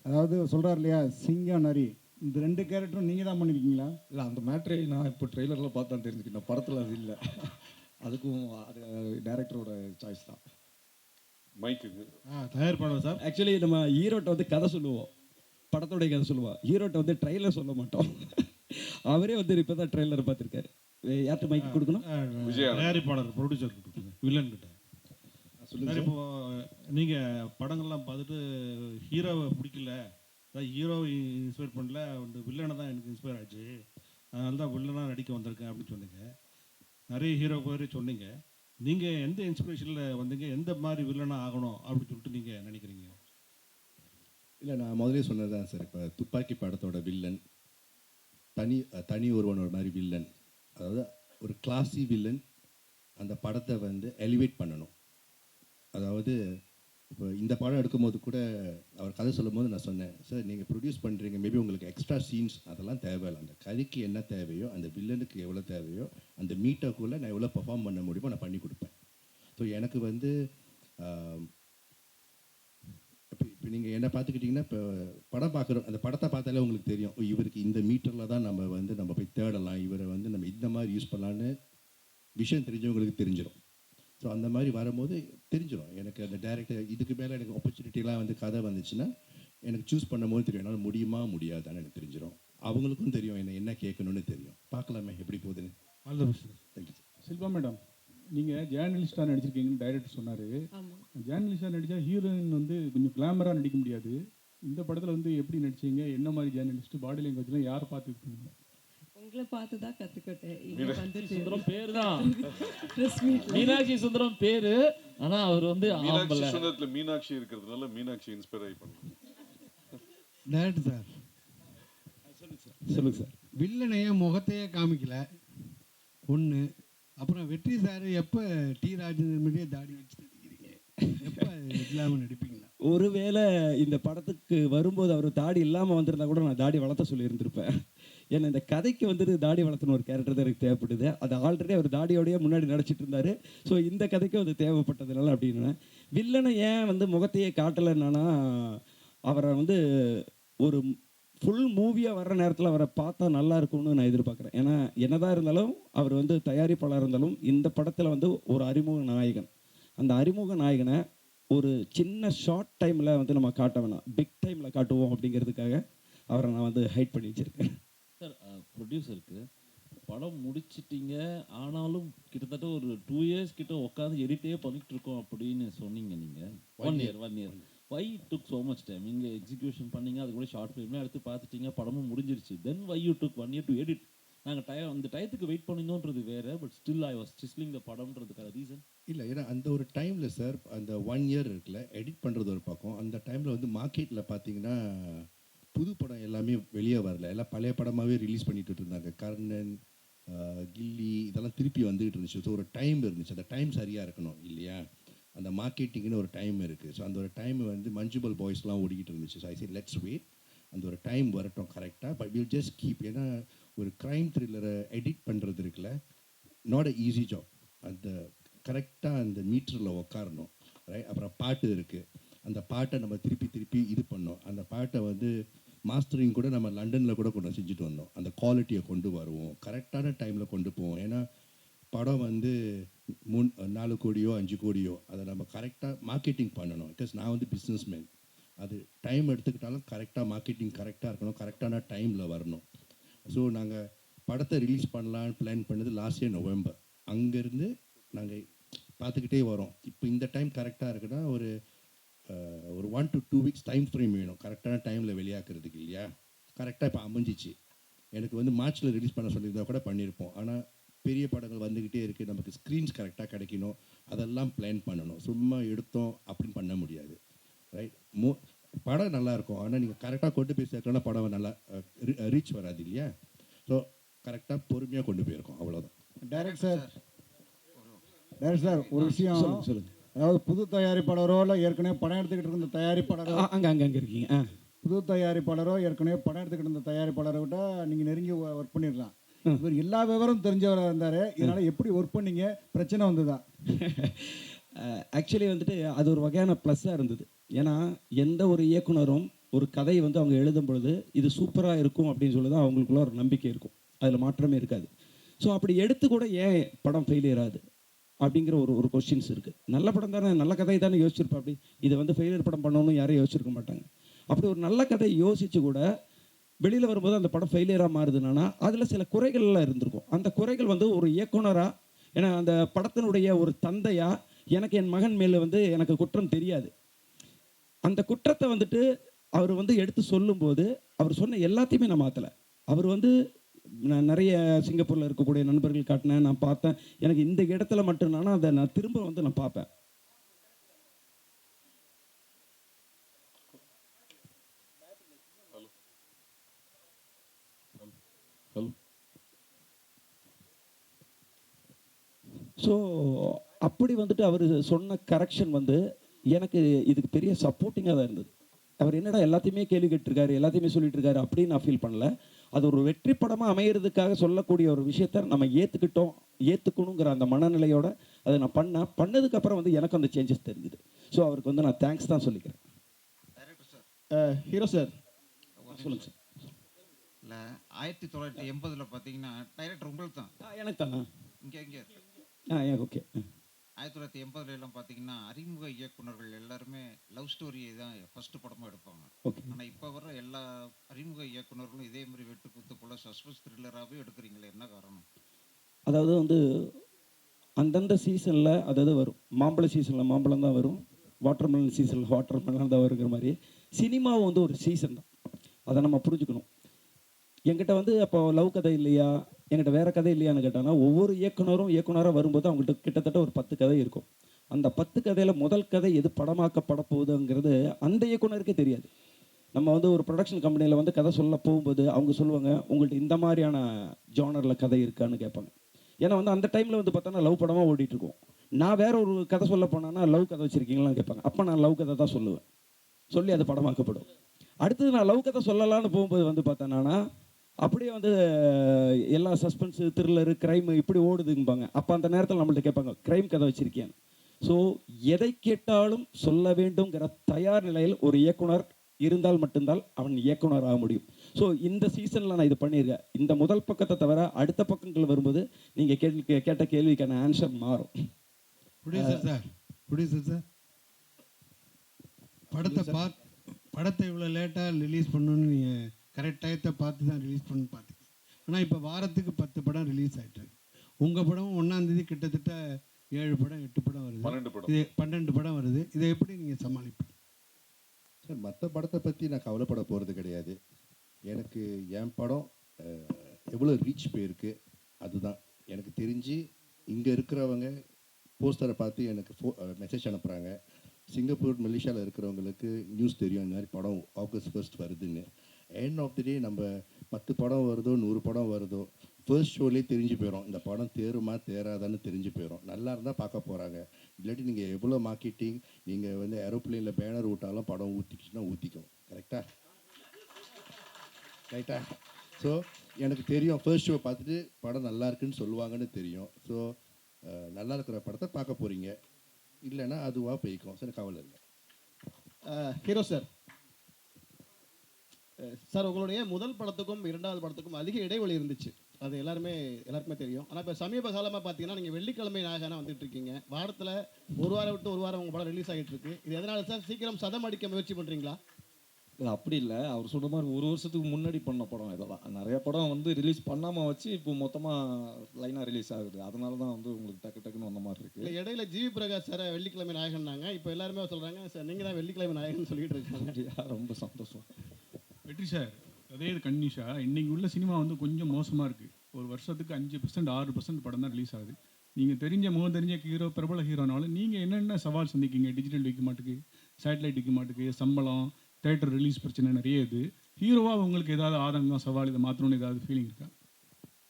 அதாவது சொல்கிறார் இல்லையா, சிங்கம் நரி, இந்த ரெண்டு கேரக்டரும் நீங்கள் தான் பண்ணியிருக்கீங்களா? இல்லை, அந்த மேட்ரை நான் இப்போ ட்ரெய்லரில் பார்த்து தான் தெரிஞ்சுக்கிட்டேன். படத்தில் அது இல்லை. அதுக்கும் அது டைரக்டரோட சாய்ஸ் தான். மைக்கு தயாரிப்பாளர் சார். ஆக்சுவலி நம்ம ஹீரோட்ட வந்து கதை சொல்லுவோம், படத்தோடைய கதை சொல்லுவோம். ஹீரோட்ட வந்து ட்ரெய்லர் சொல்ல மாட்டோம். அவரே வந்து இப்போ தான் ட்ரெய்லர் பார்த்துருக்காரு. யார்கிட்ட மைக்கு கொடுக்கணும்? தயாரிப்பாளர், ப்ரொடியூசர், வில்லன் கிட்ட. சார் இப்போ நீங்கள் படங்கள்லாம் பார்த்துட்டு ஹீரோவை பிடிக்கல, அதாவது ஹீரோவை இன்ஸ்பயர் பண்ணல, அந்த வில்லனை தான் எனக்கு இன்ஸ்பயர் ஆச்சு, அதனால தான் வில்லனாக நடிக்க வந்திருக்கேன் அப்படின்னு சொன்னீங்க. நிறைய ஹீரோ பேர் சொன்னீங்க. நீங்கள் எந்த இன்ஸ்பிரேஷனில் வந்தீங்க, எந்த மாதிரி வில்லனாக ஆகணும் அப்படின்னு சொல்லிட்டு நீங்கள் நினைக்கிறீங்க? இல்லை, நான் முதலே சொன்னது தான் சார். இப்போ துப்பாக்கி படத்தோட வில்லன் தனி ஒருவனோட மாதிரி வில்லன், அதாவது ஒரு கிளாஸி வில்லன் அந்த படத்தை வந்து எலிவேட் பண்ணணும். அதாவது இப்போ இந்த படம் எடுக்கும்போது கூட அவர் கதை சொல்லும் போது நான் சொன்னேன், சார் நீங்கள் ப்ரொடியூஸ் பண்ணுறீங்க, மேபி உங்களுக்கு எக்ஸ்ட்ரா சீன்ஸ் அதெல்லாம் தேவையில்லை, அந்த கதைக்கு என்ன தேவையோ, அந்த வில்லனுக்கு எவ்வளோ தேவையோ, அந்த மீட்டருக்குள்ளே நான் எவ்வளோ பெர்ஃபார்ம் பண்ண முடியுமோ நான் பண்ணி கொடுப்பேன். ஸோ எனக்கு வந்து இப்போ நீங்கள் என்ன பார்த்துக்கிட்டிங்கன்னா, இப்போ படம் பார்க்குறோம், அந்த படத்தை பார்த்தாலே உங்களுக்கு தெரியும், இவருக்கு இந்த மீட்டரில் தான் நம்ம போய் தேடலாம், இவரை வந்து நம்ம இந்த மாதிரி யூஸ் பண்ணலான்னு விஷயம் தெரிஞ்சவங்களுக்கு தெரிஞ்சிடும். ஸோ அந்த மாதிரி வரும்போது தெரிஞ்சிடும் எனக்கு. அந்த டேரக்டர் இதுக்கு மேலே எனக்கு ஆப்பர்ச்சுனிட்டிலாம் வந்து கதை வந்துச்சுன்னா எனக்கு சூஸ் பண்ணும் போது தெரியும், என்னால் முடியுமா முடியாதான்னு எனக்கு தெரிஞ்சிடும். அவங்களுக்கும் தெரியும் என்ன கேட்கணும்னு தெரியும். பார்க்கலாமே எப்படி போகுதுன்னு. All the best. Thank you. Shilpa madam, நீங்கள் ஜேர்னலிஸ்டாக நடிச்சிருக்கீங்கன்னு டைரக்டர் சொன்னார். ஜேர்னலிஸ்டாக நடித்தா ஹீரோயின் வந்து கொஞ்சம் கிளாமராக நடிக்க முடியாது. இந்த படத்தில் வந்து எப்படி நடிச்சீங்க, என்ன மாதிரி ஜேர்னலிஸ்ட், பாடி லாங்குவேஜ்லாம் யாரை பார்த்துருக்கீங்க? உங்களை பார்த்து தான் கற்றுக்கிட்டேன். சுந்தரம் பேர் தான் மீனாட்சி சுந்தரம் பேர், ஆனால் அவர் வந்து மீனாட்சி சுந்தரத்தில் மீனாட்சி இருக்கிறதுனால மீனாட்சி இன்ஸ்பயர் ஆகி பண்ணுங்க. டேரக்டர் சார் சொல்லுங்கள் சார். வில்லனையே முகத்தையே காமிக்கல ஒன்று. அப்புறம் வெற்றி சார் எப்போ டி ராஜேந்திரன் மாதிரியே தாடி வச்சு நடிக்கிறீங்க, எப்போ இல்லாமல் நடிப்பீங்களா? ஒருவேளை இந்த படத்துக்கு வரும்போது அவர் தாடி இல்லாமல் வந்திருந்தா கூட நான் தாடி வளர்த்த சொல்லியிருந்திருப்பேன். ஏன்னா இந்த கதைக்கு வந்துட்டு தாடி வளர்த்துன ஒரு கேரக்டர் தான் எனக்கு தேவைப்படுது. அது ஆல்ரெடி அவர் தாடியோடய முன்னாடி நடிச்சிட்டு இருந்தார். ஸோ இந்த கதைக்கும் அது தேவைப்பட்டதுனால அப்படின்னு. வில்லனை ஏன் வந்து முகத்தையே காட்டலைன்னா, அவரை வந்து ஒரு ஃபுல் மூவியாக வர்ற நேரத்தில் அவரை பார்த்தா நல்லா இருக்கும்னு நான் எதிர்பார்க்குறேன். ஏன்னா என்னதான் இருந்தாலும் அவர் வந்து தயாரிப்பாளர் இருந்தாலும் இந்த படத்தில் வந்து ஒரு அறிமுக நாயகன். அந்த அறிமுக நாயகனை ஒரு சின்ன ஷார்ட் டைமில் வந்து நம்ம காட்ட வேணாம், பிக் டைமில் காட்டுவோம் அப்படிங்கிறதுக்காக அவரை நான் வந்து ஹைட் பண்ணி வச்சுருக்கேன். சார், ப்ரொடியூசருக்கு படம் முடிச்சிட்டிங்க, ஆனாலும் கிட்டத்தட்ட ஒரு 2 years கிட்ட உட்காந்து எடிட்டே பண்ணிட்டு இருக்கோம் அப்படின்னு சொன்னீங்க. நீங்கள் 1 year why took so much time? நீங்கள் எக்ஸிக்யூஷன் பண்ணீங்க, அது கூட ஷார்ட் ஃபிலிம்லாம் எடுத்து பார்த்துட்டீங்க, படமும் முடிஞ்சிருச்சு. Then why you took 1 year to edit? நாங்கள் அந்த டயத்துக்கு வெயிட் பண்ணினோன்றது வேறு, but still I was sizzling the படம்ன்றதுக்கான ரீசன் இல்லை. ஏன்னா அந்த ஒரு டைமில் சார், அந்த 1 year இருக்குல்ல, எடிட் பண்ணுறது ஒரு பக்கம். அந்த டைமில் வந்து மார்க்கெட்டில் பார்த்தீங்கன்னா புது படம் எல்லாமே வெளியே வரல, எல்லாம் பழைய படமாகவே ரிலீஸ் பண்ணிட்டு இருந்தாங்க. கர்ணன், கில்லி இதெல்லாம் திருப்பி வந்துகிட்டு இருந்துச்சு. ஸோ ஒரு டைம் இருந்துச்சு, அந்த டைம் சரியாக இருக்கணும் இல்லையா? அந்த மார்க்கெட்டிங்னு ஒரு டைம் இருக்குது. ஸோ அந்த ஒரு டைம் வந்து மஞ்சுபல் பாய்ஸ்லாம் ஓடிக்கிட்டு இருந்துச்சு. So I say let's wait, அந்த ஒரு டைம் வரட்டும் கரெக்டாக. But will just keep. ஏன்னா ஒரு க்ரைம் த்ரில்லரை எடிட் பண்ணுறது இருக்குல்ல, நாட் அ ஈஸி ஜாப். அந்த கரெக்டாக அந்த மீட்டரில் உக்காரணும், ரைட்? அப்புறம் பாட்டு இருக்குது, அந்த பாட்டை நம்ம திருப்பி இது பண்ணோம். அந்த பாட்டை வந்து மாஸ்டரிங் கூட நம்ம லண்டனில் கூட கொண்டு செஞ்சுட்டு வந்தோம். அந்த குவாலிட்டியை கொண்டு வருவோம், கரெக்டான டைமில் கொண்டு போவோம். ஏன்னா படம் வந்து 4 கோடியோ 5 கோடியோ அதை நம்ம கரெக்டாக மார்க்கெட்டிங் பண்ணணும். பிகாஸ் நான் வந்து பிஸ்னஸ் மேன். அது டைம் எடுத்துக்கிட்டாலும் கரெக்டாக மார்க்கெட்டிங் கரெக்டாக இருக்கணும், கரெக்டான டைமில் வரணும். ஸோ நாங்கள் படத்தை ரிலீஸ் பண்ணலான்னு பிளான் பண்ணது லாஸ்ட் இயர் நவம்பர். அங்கேருந்து நாங்கள் பார்த்துக்கிட்டே வரோம். இப்போ இந்த டைம் கரெக்டாக இருக்குன்னா ஒரு 1 to 2 weeks டைம் ஃப்ரேம் வேணும் கரெக்டான டைமில் வெளியாக்குறதுக்கு இல்லையா? கரெக்டாக இப்போ அமைஞ்சிச்சு. எனக்கு வந்து மார்ச்சில் ரிலீஸ் பண்ண சொல்லியிருந்தா கூட பண்ணியிருப்போம். ஆனால் பெரிய படங்கள் வந்துக்கிட்டே இருக்குது, நமக்கு ஸ்க்ரீன்ஸ் கரெக்டாக கிடைக்கணும், அதெல்லாம் பிளான் பண்ணணும். சும்மா எடுத்தோம் அப்படின்னு பண்ண முடியாது, ரைட்? படம் நல்லாயிருக்கும், ஆனால் நீங்கள் கரெக்டாக கொண்டு போய் சேர்க்கணும்னா படம் நல்லா ரீச் வராது இல்லையா? ஸோ கரெக்டாக பொறுமையாக கொண்டு போயிருக்கோம், அவ்வளோதான். டைரக்ட் சார் ஒரு விஷயம் சொல்லுங்கள். அதாவது புது தயாரிப்பாளரோ இல்லை ஏற்கனவே படம் எடுத்துக்கிட்டு இருந்த தயாரிப்பாளரோ, அங்கே இருக்கீங்க, புது தயாரிப்பாளரோ ஏற்கனவே படம் எடுத்துக்கிட்டு இருந்த தயாரிப்பாளரை விட நீங்கள் நெருங்கி ஒர்க் பண்ணிடலாம். இவர் எல்லா விவரம் தெரிஞ்சவராக இருந்தார், இதனால் எப்படி ஒர்க் பண்ணீங்க? பிரச்சனை வந்துதான்? ஆக்சுவலி வந்துட்டு அது ஒரு வகையான ப்ளஸ்ஸாக இருந்தது. ஏன்னா எந்த ஒரு இயக்குனரும் ஒரு கதை வந்து அவங்க எழுதும் பொழுது இது சூப்பராக இருக்கும் அப்படின்னு சொல்லி தான் அவங்களுக்குள்ள ஒரு நம்பிக்கை இருக்கும், அதில் மாற்றமே இருக்காது. ஸோ அப்படி எடுத்து கூட ஏன் படம் ஃபெயிலியர் ஆகுது அப்படிங்கிற ஒரு கொஸ்டின்ஸ் இருக்குது. நல்ல படம் தானே, நல்ல கதை தானே யோசிச்சிருப்பா, அப்படி இதை வந்து ஃபெயிலியர் படம் பண்ணணும்னு யாரும் யோசிச்சிருக்க மாட்டாங்க. அப்படி ஒரு நல்ல கதை யோசித்து கூட வெளியில் வரும்போது அந்த படம் ஃபெயிலியராக மாறுதுன்னா அதில் சில குறைகள்லாம் இருந்திருக்கும். அந்த குறைகள் வந்து ஒரு இயக்குனராக, ஏன்னா அந்த படத்தினுடைய ஒரு தந்தையாக எனக்கு என் மகன் மேலே வந்து எனக்கு குற்றம் தெரியாது. அந்த குற்றத்தை வந்துட்டு அவர் வந்து எடுத்து சொல்லும்போது அவர் சொன்ன எல்லாத்தையுமே நான் மாற்றலை. அவர் வந்து நான் நிறைய சிங்கப்பூரில் இருக்கக்கூடிய நண்பர்கள் காட்டினேன், நான் பார்த்தேன். எனக்கு இந்த இடத்துல மட்டும்தானா அதை நான் திரும்ப வந்து நான் பார்ப்பேன். ஸோ அப்படி வந்துட்டு அவர் சொன்ன கரெக்ஷன் வந்து எனக்கு இதுக்கு பெரிய சப்போர்ட்டிங்காக தான் இருந்தது. அவர் என்னடா எல்லாத்தையுமே கேள்வி கேட்டிருக்காரு, எல்லாத்தையுமே சொல்லிட்டு இருக்காரு அப்படின்னு நான் ஃபீல் பண்ணல. அது ஒரு வெற்றி படமாக அமையிறதுக்காக சொல்லக்கூடிய ஒரு விஷயத்த நம்ம ஏற்றுக்கணுங்கிற அந்த மனநிலையோட அதை நான் பண்ணதுக்கப்புறம் வந்து எனக்கு அந்த சேஞ்சஸ் தெரிஞ்சுது. ஸோ அவருக்கு வந்து நான் தேங்க்ஸ் தான் சொல்லிக்கிறேன். ஹீரோ சார் சொல்லுங்கள் சார். இல்லை 1980 பார்த்தீங்கன்னா டைரக்டர் உங்களுக்கு தான். எனக்கு தானே இங்கே இருக்கு. ஓகே. 1980 எல்லாம் பார்த்தீங்கன்னா அறிமுக இயக்குனர்கள் எல்லாருமே லவ் ஸ்டோரியை தான் ஃபர்ஸ்ட் படமாக எடுப்பாங்க. ஆனால் இப்போ வர எல்லா அறிமுக இயக்குனர்களும் இதே மாதிரி வெட்டு குத்துக்குள்ள சஸ்பென்ஸ் த்ரில்லராகவே எடுக்கிறீங்களே, என்ன காரணம்? அதாவது வந்து அந்தந்த சீசனில் அதாவது வரும். மாம்பழ சீசனில் மாம்பழம் தான் வரும், வாட்டர்மெலன் சீசனில் வாட்டர்மெலன் தான் வருங்கிற மாதிரி சினிமாவும் வந்து ஒரு சீசன் தான். அதை நம்ம புரிஞ்சுக்கணும். என்கிட்ட வந்து அப்போ லவ் கதை இல்லையா, என்கிட்ட வேறு கதை இல்லையான்னு கேட்டாங்கன்னா ஒவ்வொரு இயக்குனராக வரும்போது அவங்கள்ட்ட கிட்டத்தட்ட ஒரு 10 கதை இருக்கும். அந்த 10 கதையில் முதல் கதை எது படமாக்கப்பட போகுதுங்கிறது அந்த இயக்குனருக்கே தெரியாது. நம்ம வந்து ஒரு ப்ரொடக்ஷன் கம்பெனியில் வந்து கதை சொல்ல போகும்போது அவங்க சொல்லுவாங்க, உங்கள்கிட்ட இந்த மாதிரியான ஜானரில் கதை இருக்கான்னு கேட்பாங்க. ஏன்னா வந்து அந்த டைமில் வந்து பார்த்தோன்னா லவ் படமாக ஓடிட்டுருக்கோம். நான் வேற ஒரு கதை சொல்ல போனேன்னா லவ் கதை வச்சுருக்கீங்களான்னு கேட்பாங்க. அப்போ நான் லவ் கதை தான் சொல்லுவேன், சொல்லி அது படமாக்கப்படும். அடுத்தது நான் லவ் கதை சொல்லலான்னு போகும்போது வந்து பார்த்தேன்னா அப்படியே வந்து எல்லா சஸ்பென்ஸு த்ரில்லரு க்ரைமு இப்படி ஓடுதும்பாங்க. அப்போ அந்த நேரத்தில் நம்மள்ட்ட கேட்பாங்க க்ரைம் கதை வச்சுருக்கேன். ஸோ எதை கேட்டாலும் சொல்ல வேண்டுங்கிற தயார் நிலையில் ஒரு இயக்குனர் இருந்தால் மட்டும்தான் அவன் இயக்குனர் ஆக முடியும். ஸோ இந்த சீசனில் நான் இது பண்ணியிருக்கேன். இந்த முதல் பக்கத்தை தவிர அடுத்த பக்கங்கள் வரும்போது நீங்கள் கேட்ட கேள்விக்கான ஆன்சர் மாறும். ப்ரொடியூசர் சார் படத்தை இவ்வளோ லேட்டாக ரிலீஸ் பண்ணணுன்னு நீங்கள் கரெக்ட் டயத்தை பார்த்து தான் ரிலீஸ் பண்ணு பார்த்தீங்க. ஆனால் இப்போ வாரத்துக்கு 10 படம் ரிலீஸ் ஆகிட்டு, உங்கள் படம் 1ஆம் தேதி கிட்டத்தட்ட 7 படம் 8 படம் வருது, 12 படம் வருது. இதை எப்படி நீங்கள் சமாளிப்பீங்க சார்? மற்ற படத்தை பற்றி நான் கவலைப்பட போகிறது கிடையாது. எனக்கு என் படம் எவ்வளோ ரீச் போயிருக்கு அதுதான் எனக்கு தெரிஞ்சு. இங்கே இருக்கிறவங்க போஸ்டரை பார்த்து எனக்கு மெசேஜ் அனுப்புகிறாங்க. சிங்கப்பூர் மலேசியாவில் இருக்கிறவங்களுக்கு நியூஸ் தெரியும் இந்த மாதிரி படம் August 1 வருதுன்னு. எண்ட் ஆஃப் தி டே நம்ம 10 படம் வருதோ 100 படம் வருதோ ஃபர்ஸ்ட் ஷோலேயே தெரிஞ்சு போயிடும் இந்த படம் தேருமா தேராதான்னு தெரிஞ்சு போயிடும். நல்லா இருந்தால் பார்க்க போகிறாங்க. இல்லாட்டி நீங்கள் எவ்வளோ மார்க்கெட்டிங் நீங்கள் வந்து ஏரோப்ளேனில் பேனர் விட்டாலும் படம் ஊற்றிக்கிச்சுன்னா ஊற்றிக்கும். ரைட்டா? ஸோ எனக்கு தெரியும் ஃபர்ஸ்ட் ஷோ பார்த்துட்டு படம் நல்லா இருக்குன்னு சொல்லுவாங்கன்னு தெரியும். ஸோ நல்லா இருக்கிற படத்தை பார்க்க போகிறீங்க, இல்லைன்னா அதுவாக போய்க்கும். சார் கவலை இல்லை. ஹீரோ சார் சார் உங்களுடைய முதல் படத்துக்கும் 2வது படத்துக்கும் அதிக இடைவெளி இருந்துச்சு, அது எல்லாருக்குமே தெரியும். ஆனால் இப்போ சமீப காலமாக பார்த்தீங்கன்னா நீங்கள் வெள்ளிக்கிழமை நாயகனாக வந்துட்டு இருக்கீங்க. வாரத்தில் ஒரு வாரம் விட்டு ஒரு வாரம் உங்கள் படம் ரிலீஸ் ஆகிட்டு இருக்கு. இது எதனால சார்? சீக்கிரம் சதம் அடிக்க முயற்சி பண்ணுறீங்களா? இல்லை அப்படி இல்லை, அவர் சொன்ன மாதிரி ஒரு வருஷத்துக்கு முன்னாடி பண்ண படம் இதெல்லாம். நிறைய படம் வந்து ரிலீஸ் பண்ணாமல் வச்சு இப்போ மொத்தமாக லைனாக ரிலீஸ் ஆகுது. அதனால தான் வந்து உங்களுக்கு டக்குன்னு வந்த மாதிரி இருக்குது. இல்லை இடையில ஜிவி பிரகாஷ் சார் வெள்ளிக்கிழமை நாயகன்னாங்க, இப்போ எல்லாருமே சொல்கிறாங்க சார் நீங்கள் தான் வெள்ளிக்கிழமை நாயகன் சொல்லிட்டு இருக்காங்க. ரொம்ப சந்தோஷம். வெற்றி சார், அதே இது கன்னிஷா, இன்றைக்கி உள்ள சினிமா வந்து கொஞ்சம் மோசமாக இருக்குது. ஒரு வருஷத்துக்கு 5% 6% படம் தான் ரிலீஸ் ஆகுது. நீங்கள் தெரிஞ்ச முகம் தெரிஞ்ச ஹீரோ பிரபல ஹீரோனாலும் நீங்கள் என்னென்ன சவால் சந்திக்கிங்க? டிஜிட்டல் விற்க மாட்டுக்கு, சேட்டலைட் விற்க மாட்டுக்கு, சம்பளம், தேட்டர் ரிலீஸ் பிரச்சனை நிறைய இது. ஹீரோவாக உங்களுக்கு ஏதாவது ஆதங்கம், சவால், இதை மாற்றணும்னு ஏதாவது ஃபீலிங் இருக்கா?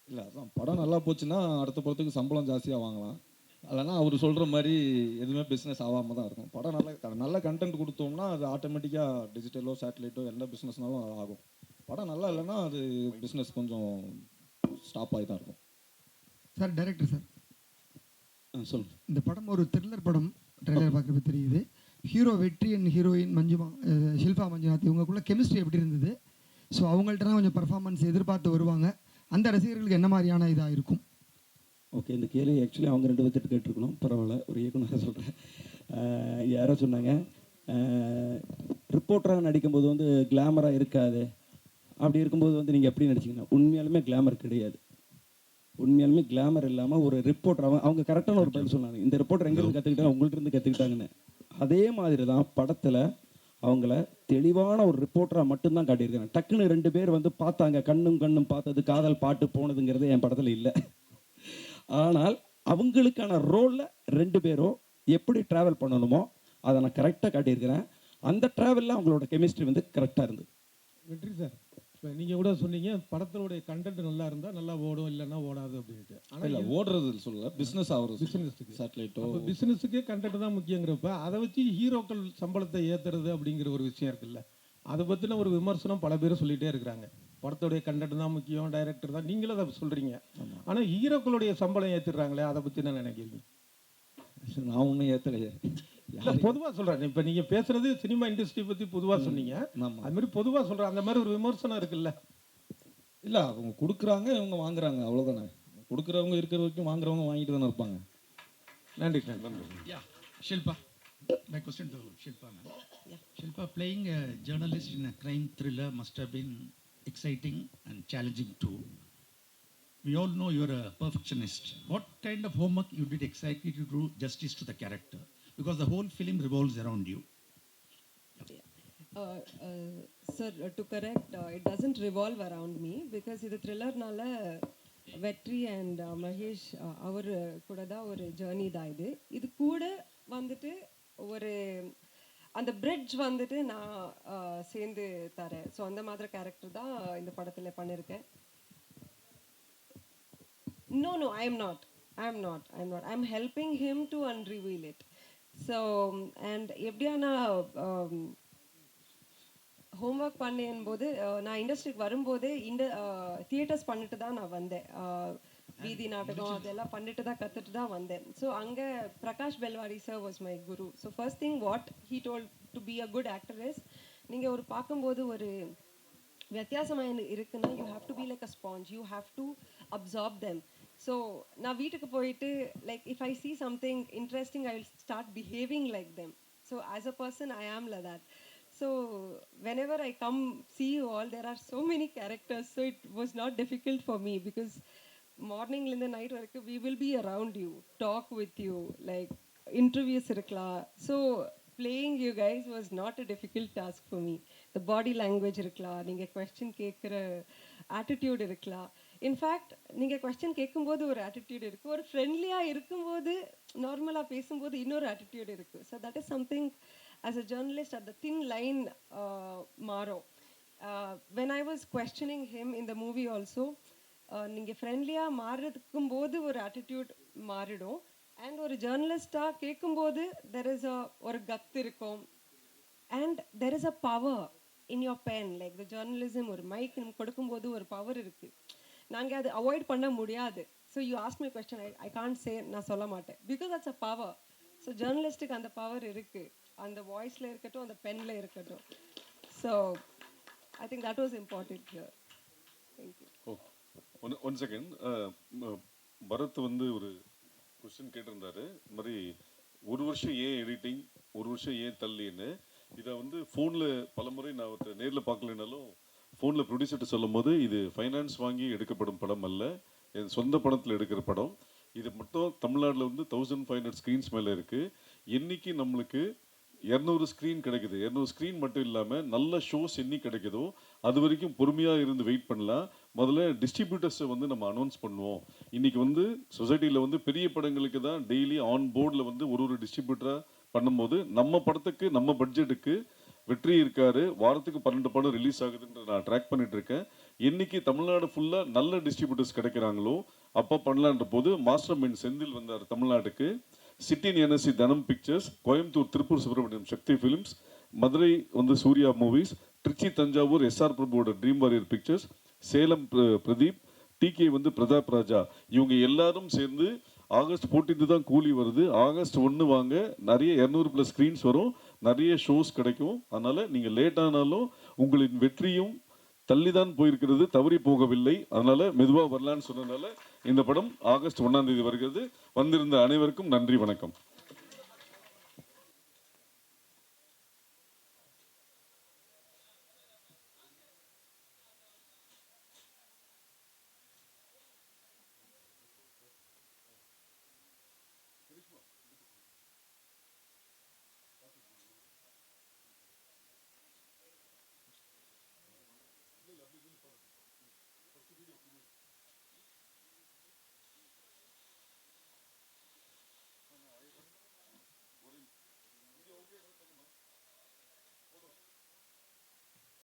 இல்லை அதான் படம் நல்லா போச்சுன்னா அடுத்த படத்துக்கு சம்பளம் ஜாஸ்தியாக வாங்கலாம். இல்லைன்னா அவர் சொல்கிற மாதிரி எதுவுமே பிஸ்னஸ் ஆகாமல் தான் இருக்கும். படம் நல்ல கண்டென்ட் கொடுத்தோம்னா அது ஆட்டோமேட்டிக்காக டிஜிட்டலோ சேட்டலைட்டோ எந்த பிஸ்னஸ்னாலும் ஆகும். படம் நல்லா இல்லைன்னா அது பிஸ்னஸ் கொஞ்சம் ஸ்டாப் ஆகி தான் இருக்கும். சார் டைரக்டர் சார் சொல்லுங்கள். இந்த படம் ஒரு த்ரில்லர் படம், ட்ரெய்லர் பார்க்குறப்ப தெரியுது. ஹீரோ வெற்றி அண்ட் ஹீரோயின் ஷில்பா மஞ்சுநாத் இவங்களுக்குள்ள கெமிஸ்ட்ரி எப்படி இருந்தது? ஸோ அவங்கள்ட்ட தான் கொஞ்சம் பர்ஃபார்மன்ஸ் எதிர்பார்த்து வருவாங்க. அந்த ரசிகர்களுக்கு என்ன மாதிரியான இதாக இருக்கும்? ஓகே, இந்த கேள்வி ஆக்சுவலி அவங்க 2 பேர்த்திட்டு கேட்டிருக்கணும். பரவாயில்ல, ஒரு இயக்குனராக சொல்கிறேன். யாரோ சொன்னாங்க ரிப்போர்ட்டராக நடிக்கும்போது வந்து கிளாமராக இருக்காது, அப்படி இருக்கும்போது வந்து நீங்கள் எப்படி நடிச்சிங்கன்னா உண்மையாலுமே கிளாமர் கிடையாது. உண்மையாலுமே கிளாமர் இல்லாமல் ஒரு ரிப்போர்ட்டர் அவங்க கரெக்டான ஒரு பதில் சொன்னாங்க. இந்த ரிப்போர்ட்டர் எங்கேருந்து கற்றுக்கிட்டாங்க, உங்கள்ட்ட இருந்து கற்றுக்கிட்டாங்கன்னு. அதே மாதிரி தான் படத்தில் அவங்கள தெளிவான ஒரு ரிப்போர்ட்டராக மட்டும்தான் காட்டியிருக்காங்க. டக்குன்னு 2 பேர் வந்து பார்த்தாங்க, கண்ணும் பார்த்தது காதல் பாட்டு போனதுங்கிறது என் படத்தில் இல்லை. ஆனால் அவங்களுக்கான ரோலில் 2 பேரும் எப்படி ட்ராவல் பண்ணணுமோ அதை நான் கரெக்டாக காட்டியிருக்கிறேன். அந்த ட்ராவலில் அவங்களோட கெமிஸ்ட்ரி வந்து கரெக்டாக இருந்தது. வெற்றி சார், இப்போ நீங்கள் கூட சொன்னீங்க படத்தினுடைய கண்டென்ட் நல்லா இருந்தால் நல்லா ஓடும், இல்லைன்னா ஓடாது அப்படின்ட்டு. ஆனால் இல்லை ஓடுறது சொல்லல, பிஸ்னஸ் ஆகுறது. பிஸ்னஸுக்கு சேட்டலைட்டோ பிஸ்னஸுக்கே கண்டென்ட் தான் முக்கியங்கிறப்ப அதை வச்சு ஹீரோக்கள் சம்பளத்தை ஏற்றுறது அப்படிங்கிற ஒரு விஷயம் இருக்குல்ல, அதை பற்றின ஒரு விமர்சனம் பல பேரும் சொல்லிகிட்டே இருக்கிறாங்க. படத்துடைய கண்டென்ட் தான் முக்கியம், டைரக்டர் தான், நீங்களும் அதை சொல்கிறீங்க. ஆனால் ஹீரோக்களுடைய சம்பளம் ஏற்றுறாங்களே, அதை பற்றி நான் நினைக்கிறேன். நான் ஒன்றும் ஏற்றலையே, பொதுவாக சொல்கிறேன். இப்போ நீங்கள் பேசுகிறது சினிமா இண்டஸ்ட்ரி பற்றி பொதுவாக சொன்னீங்க, அது மாதிரி பொதுவாக சொல்கிறேன். அந்த மாதிரி ஒரு விமர்சனம் இருக்குல்ல. இல்லை அவங்க கொடுக்குறாங்க, இவங்க வாங்குறாங்க, அவ்வளோதானே. கொடுக்குறவங்க இருக்கிற வரைக்கும் வாங்குறவங்க வாங்கிட்டு தானே இருப்பாங்க. நன்றி. Yeah, Shilpa. My question to Shilpa, ma'am. Yeah. Shilpa, playing a journalist in a crime thriller must have been exciting and challenging too. We all know you're a perfectionist. What kind of homework you did exactly to do justice to the character? Because the whole film revolves around you. Sir, to correct, it doesn't revolve around me because இது த்ரில்லர்னால வெற்றி and Mahesh அவர் கூட தான் ஒரு journey தான். இது கூட வந்துட்டு ஒரு அந்த பிரிட்ஜ் வந்துட்டு நான் சேர்ந்து தரேன். ஸோ அந்த மாதிரி கேரக்டர் தான் இந்த படத்தில் பண்ணியிருக்கேன். No, I am not. I'm helping him to unreveal it. So, and எப்படியான ஹோம்ஒர்க் பண்ணேன் போது நான் இண்டஸ்ட்ரிக்கு வரும்போதே இந்த தியேட்டர்ஸ் பண்ணிட்டு தான் நான் வந்தேன். வீதி நாடகம் அதெல்லாம் பண்ணிட்டு தான் கற்றுட்டு தான் வந்தேன். ஸோ அங்கே Prakash Belawadi sir was my guru. So first thing what he told to be a good actor is, நீங்கள் ஒரு பார்க்கும்போது ஒரு வித்தியாசமாக இருக்குன்னா you have to be like a sponge, you have to absorb them. So நான் வீட்டுக்கு போயிட்டு like if I see something interesting I will start behaving like them. So as a person I am like that. So whenever I come see you all, there are so many characters, so it was not difficult for me because morning in the night we will be around you, talk with you, like interviews irukla. So playing you guys was not a difficult task for me. The body language irukla, neenga question kekra attitude irukla. In fact neenga question kekkumbodhu or attitude irukku, or friendly ah irukumbodhu normal ah pesumbodhu innor attitude irukku. So that is something as a journalist at the thin line maro. When I was questioning him in the movie also, நீங்கள் ஃப்ரெண்ட்லியாக மாறுறதுக்கும்போது ஒரு attitude மாறிடும். And ஒரு ஜேர்னலிஸ்டாக கேட்கும்போது there is ஒரு கத்து இருக்கும். And there is a power in your pen. Like the journalism ஒரு மைக் கொடுக்கும்போது ஒரு பவர் இருக்குது, நாங்கள் அதை அவாய்ட் பண்ண முடியாது. So you ask my question, I can't say, நான் சொல்ல மாட்டேன், because that's a power. So ஜேர்னலிஸ்ட்டுக்கு அந்த பவர் இருக்குது, அந்த வாய்ஸில் இருக்கட்டும், அந்த பெனில் இருக்கட்டும். So I think that was important here. Thank you. One second. Bharath வந்து ஒரு கொஸ்டின் கேட்டிருந்தாரு, இந்த மாதிரி 1 வருஷம் ஏன் எடிட்டிங், 1 வருஷம் ஏன் தள்ளின்னு. இதை வந்து ஃபோனில் பலமுறை நான் அவர்கிட்ட நேரில் பார்க்கலனாலும் ஃபோனில் ப்ரொடியூசர்கிட்ட சொல்லும் போது, இது ஃபைனான்ஸ் வாங்கி எடுக்கப்படும் படம் அல்ல, என் சொந்த படத்தில் எடுக்கிற படம். இது மட்டும் தமிழ்நாட்டில் வந்து 1500 ஸ்க்ரீன்ஸ் மேலே இருக்குது. என்றைக்கு நம்மளுக்கு 200 ஸ்க்ரீன் கிடைக்குது, 200 ஸ்க்ரீன் மட்டும் இல்லாமல் நல்ல ஷோஸ் என்னைக்கு கிடைக்குதோ அது வரைக்கும் பொறுமையாக இருந்து வெயிட் பண்ணலாம். முதல்ல டிஸ்ட்ரிபியூட்டர்ஸை வந்து நம்ம அனௌன்ஸ் பண்ணுவோம். இன்றைக்கி வந்து சொசைட்டியில் வந்து பெரிய படங்களுக்கு தான் டெய்லி ஆன் போர்டில் வந்து ஒரு டிஸ்ட்ரிபியூட்டராக பண்ணும்போது, நம்ம படத்துக்கு நம்ம பட்ஜெட்டுக்கு வெற்றி இருக்காரு, வாரத்துக்கு 12 படம் ரிலீஸ் ஆகுதுன்ற நான் ட்ராக் பண்ணிட்டு இருக்கேன். என்னைக்கு தமிழ்நாடு ஃபுல்லாக நல்ல டிஸ்ட்ரிபியூட்டர்ஸ் கிடைக்கிறாங்களோ அப்போ பண்ணலான்ற போது மாஸ்டர் மைண்ட் செந்தில் வந்தார் தமிழ்நாட்டுக்கு. சிட்டின் NSC Dhanam pictures, Coimbatore Tiruppur Subramaniam Sakthi films, Madurai வந்து சூர்யா மூவிஸ், திருச்சி தஞ்சாவூர் எஸ்ஆர் பிரபுவோட dream warrior pictures, Salem Pradeep, TK வந்து பிரதாப் ராஜா, இவங்க எல்லாரும் சேர்ந்து ஆகஸ்ட் 14 தான் கூலி வருது. ஆகஸ்ட் 1 வாங்க, நிறைய 200+ ஸ்க்ரீன்ஸ் வரும், நிறைய ஷோஸ் கிடைக்கும். அதனால் நீங்கள் லேட் ஆனாலும் உங்களின் வெற்றியும் தள்ளிதான் போயிருக்கிறது, தவறி போகவில்லை. அதனால் மெதுவாக வரலான்னு சொன்னதுனால இந்த படம் ஆகஸ்ட் 1 வருகிறது. வந்திருந்த அனைவருக்கும் நன்றி, வணக்கம்.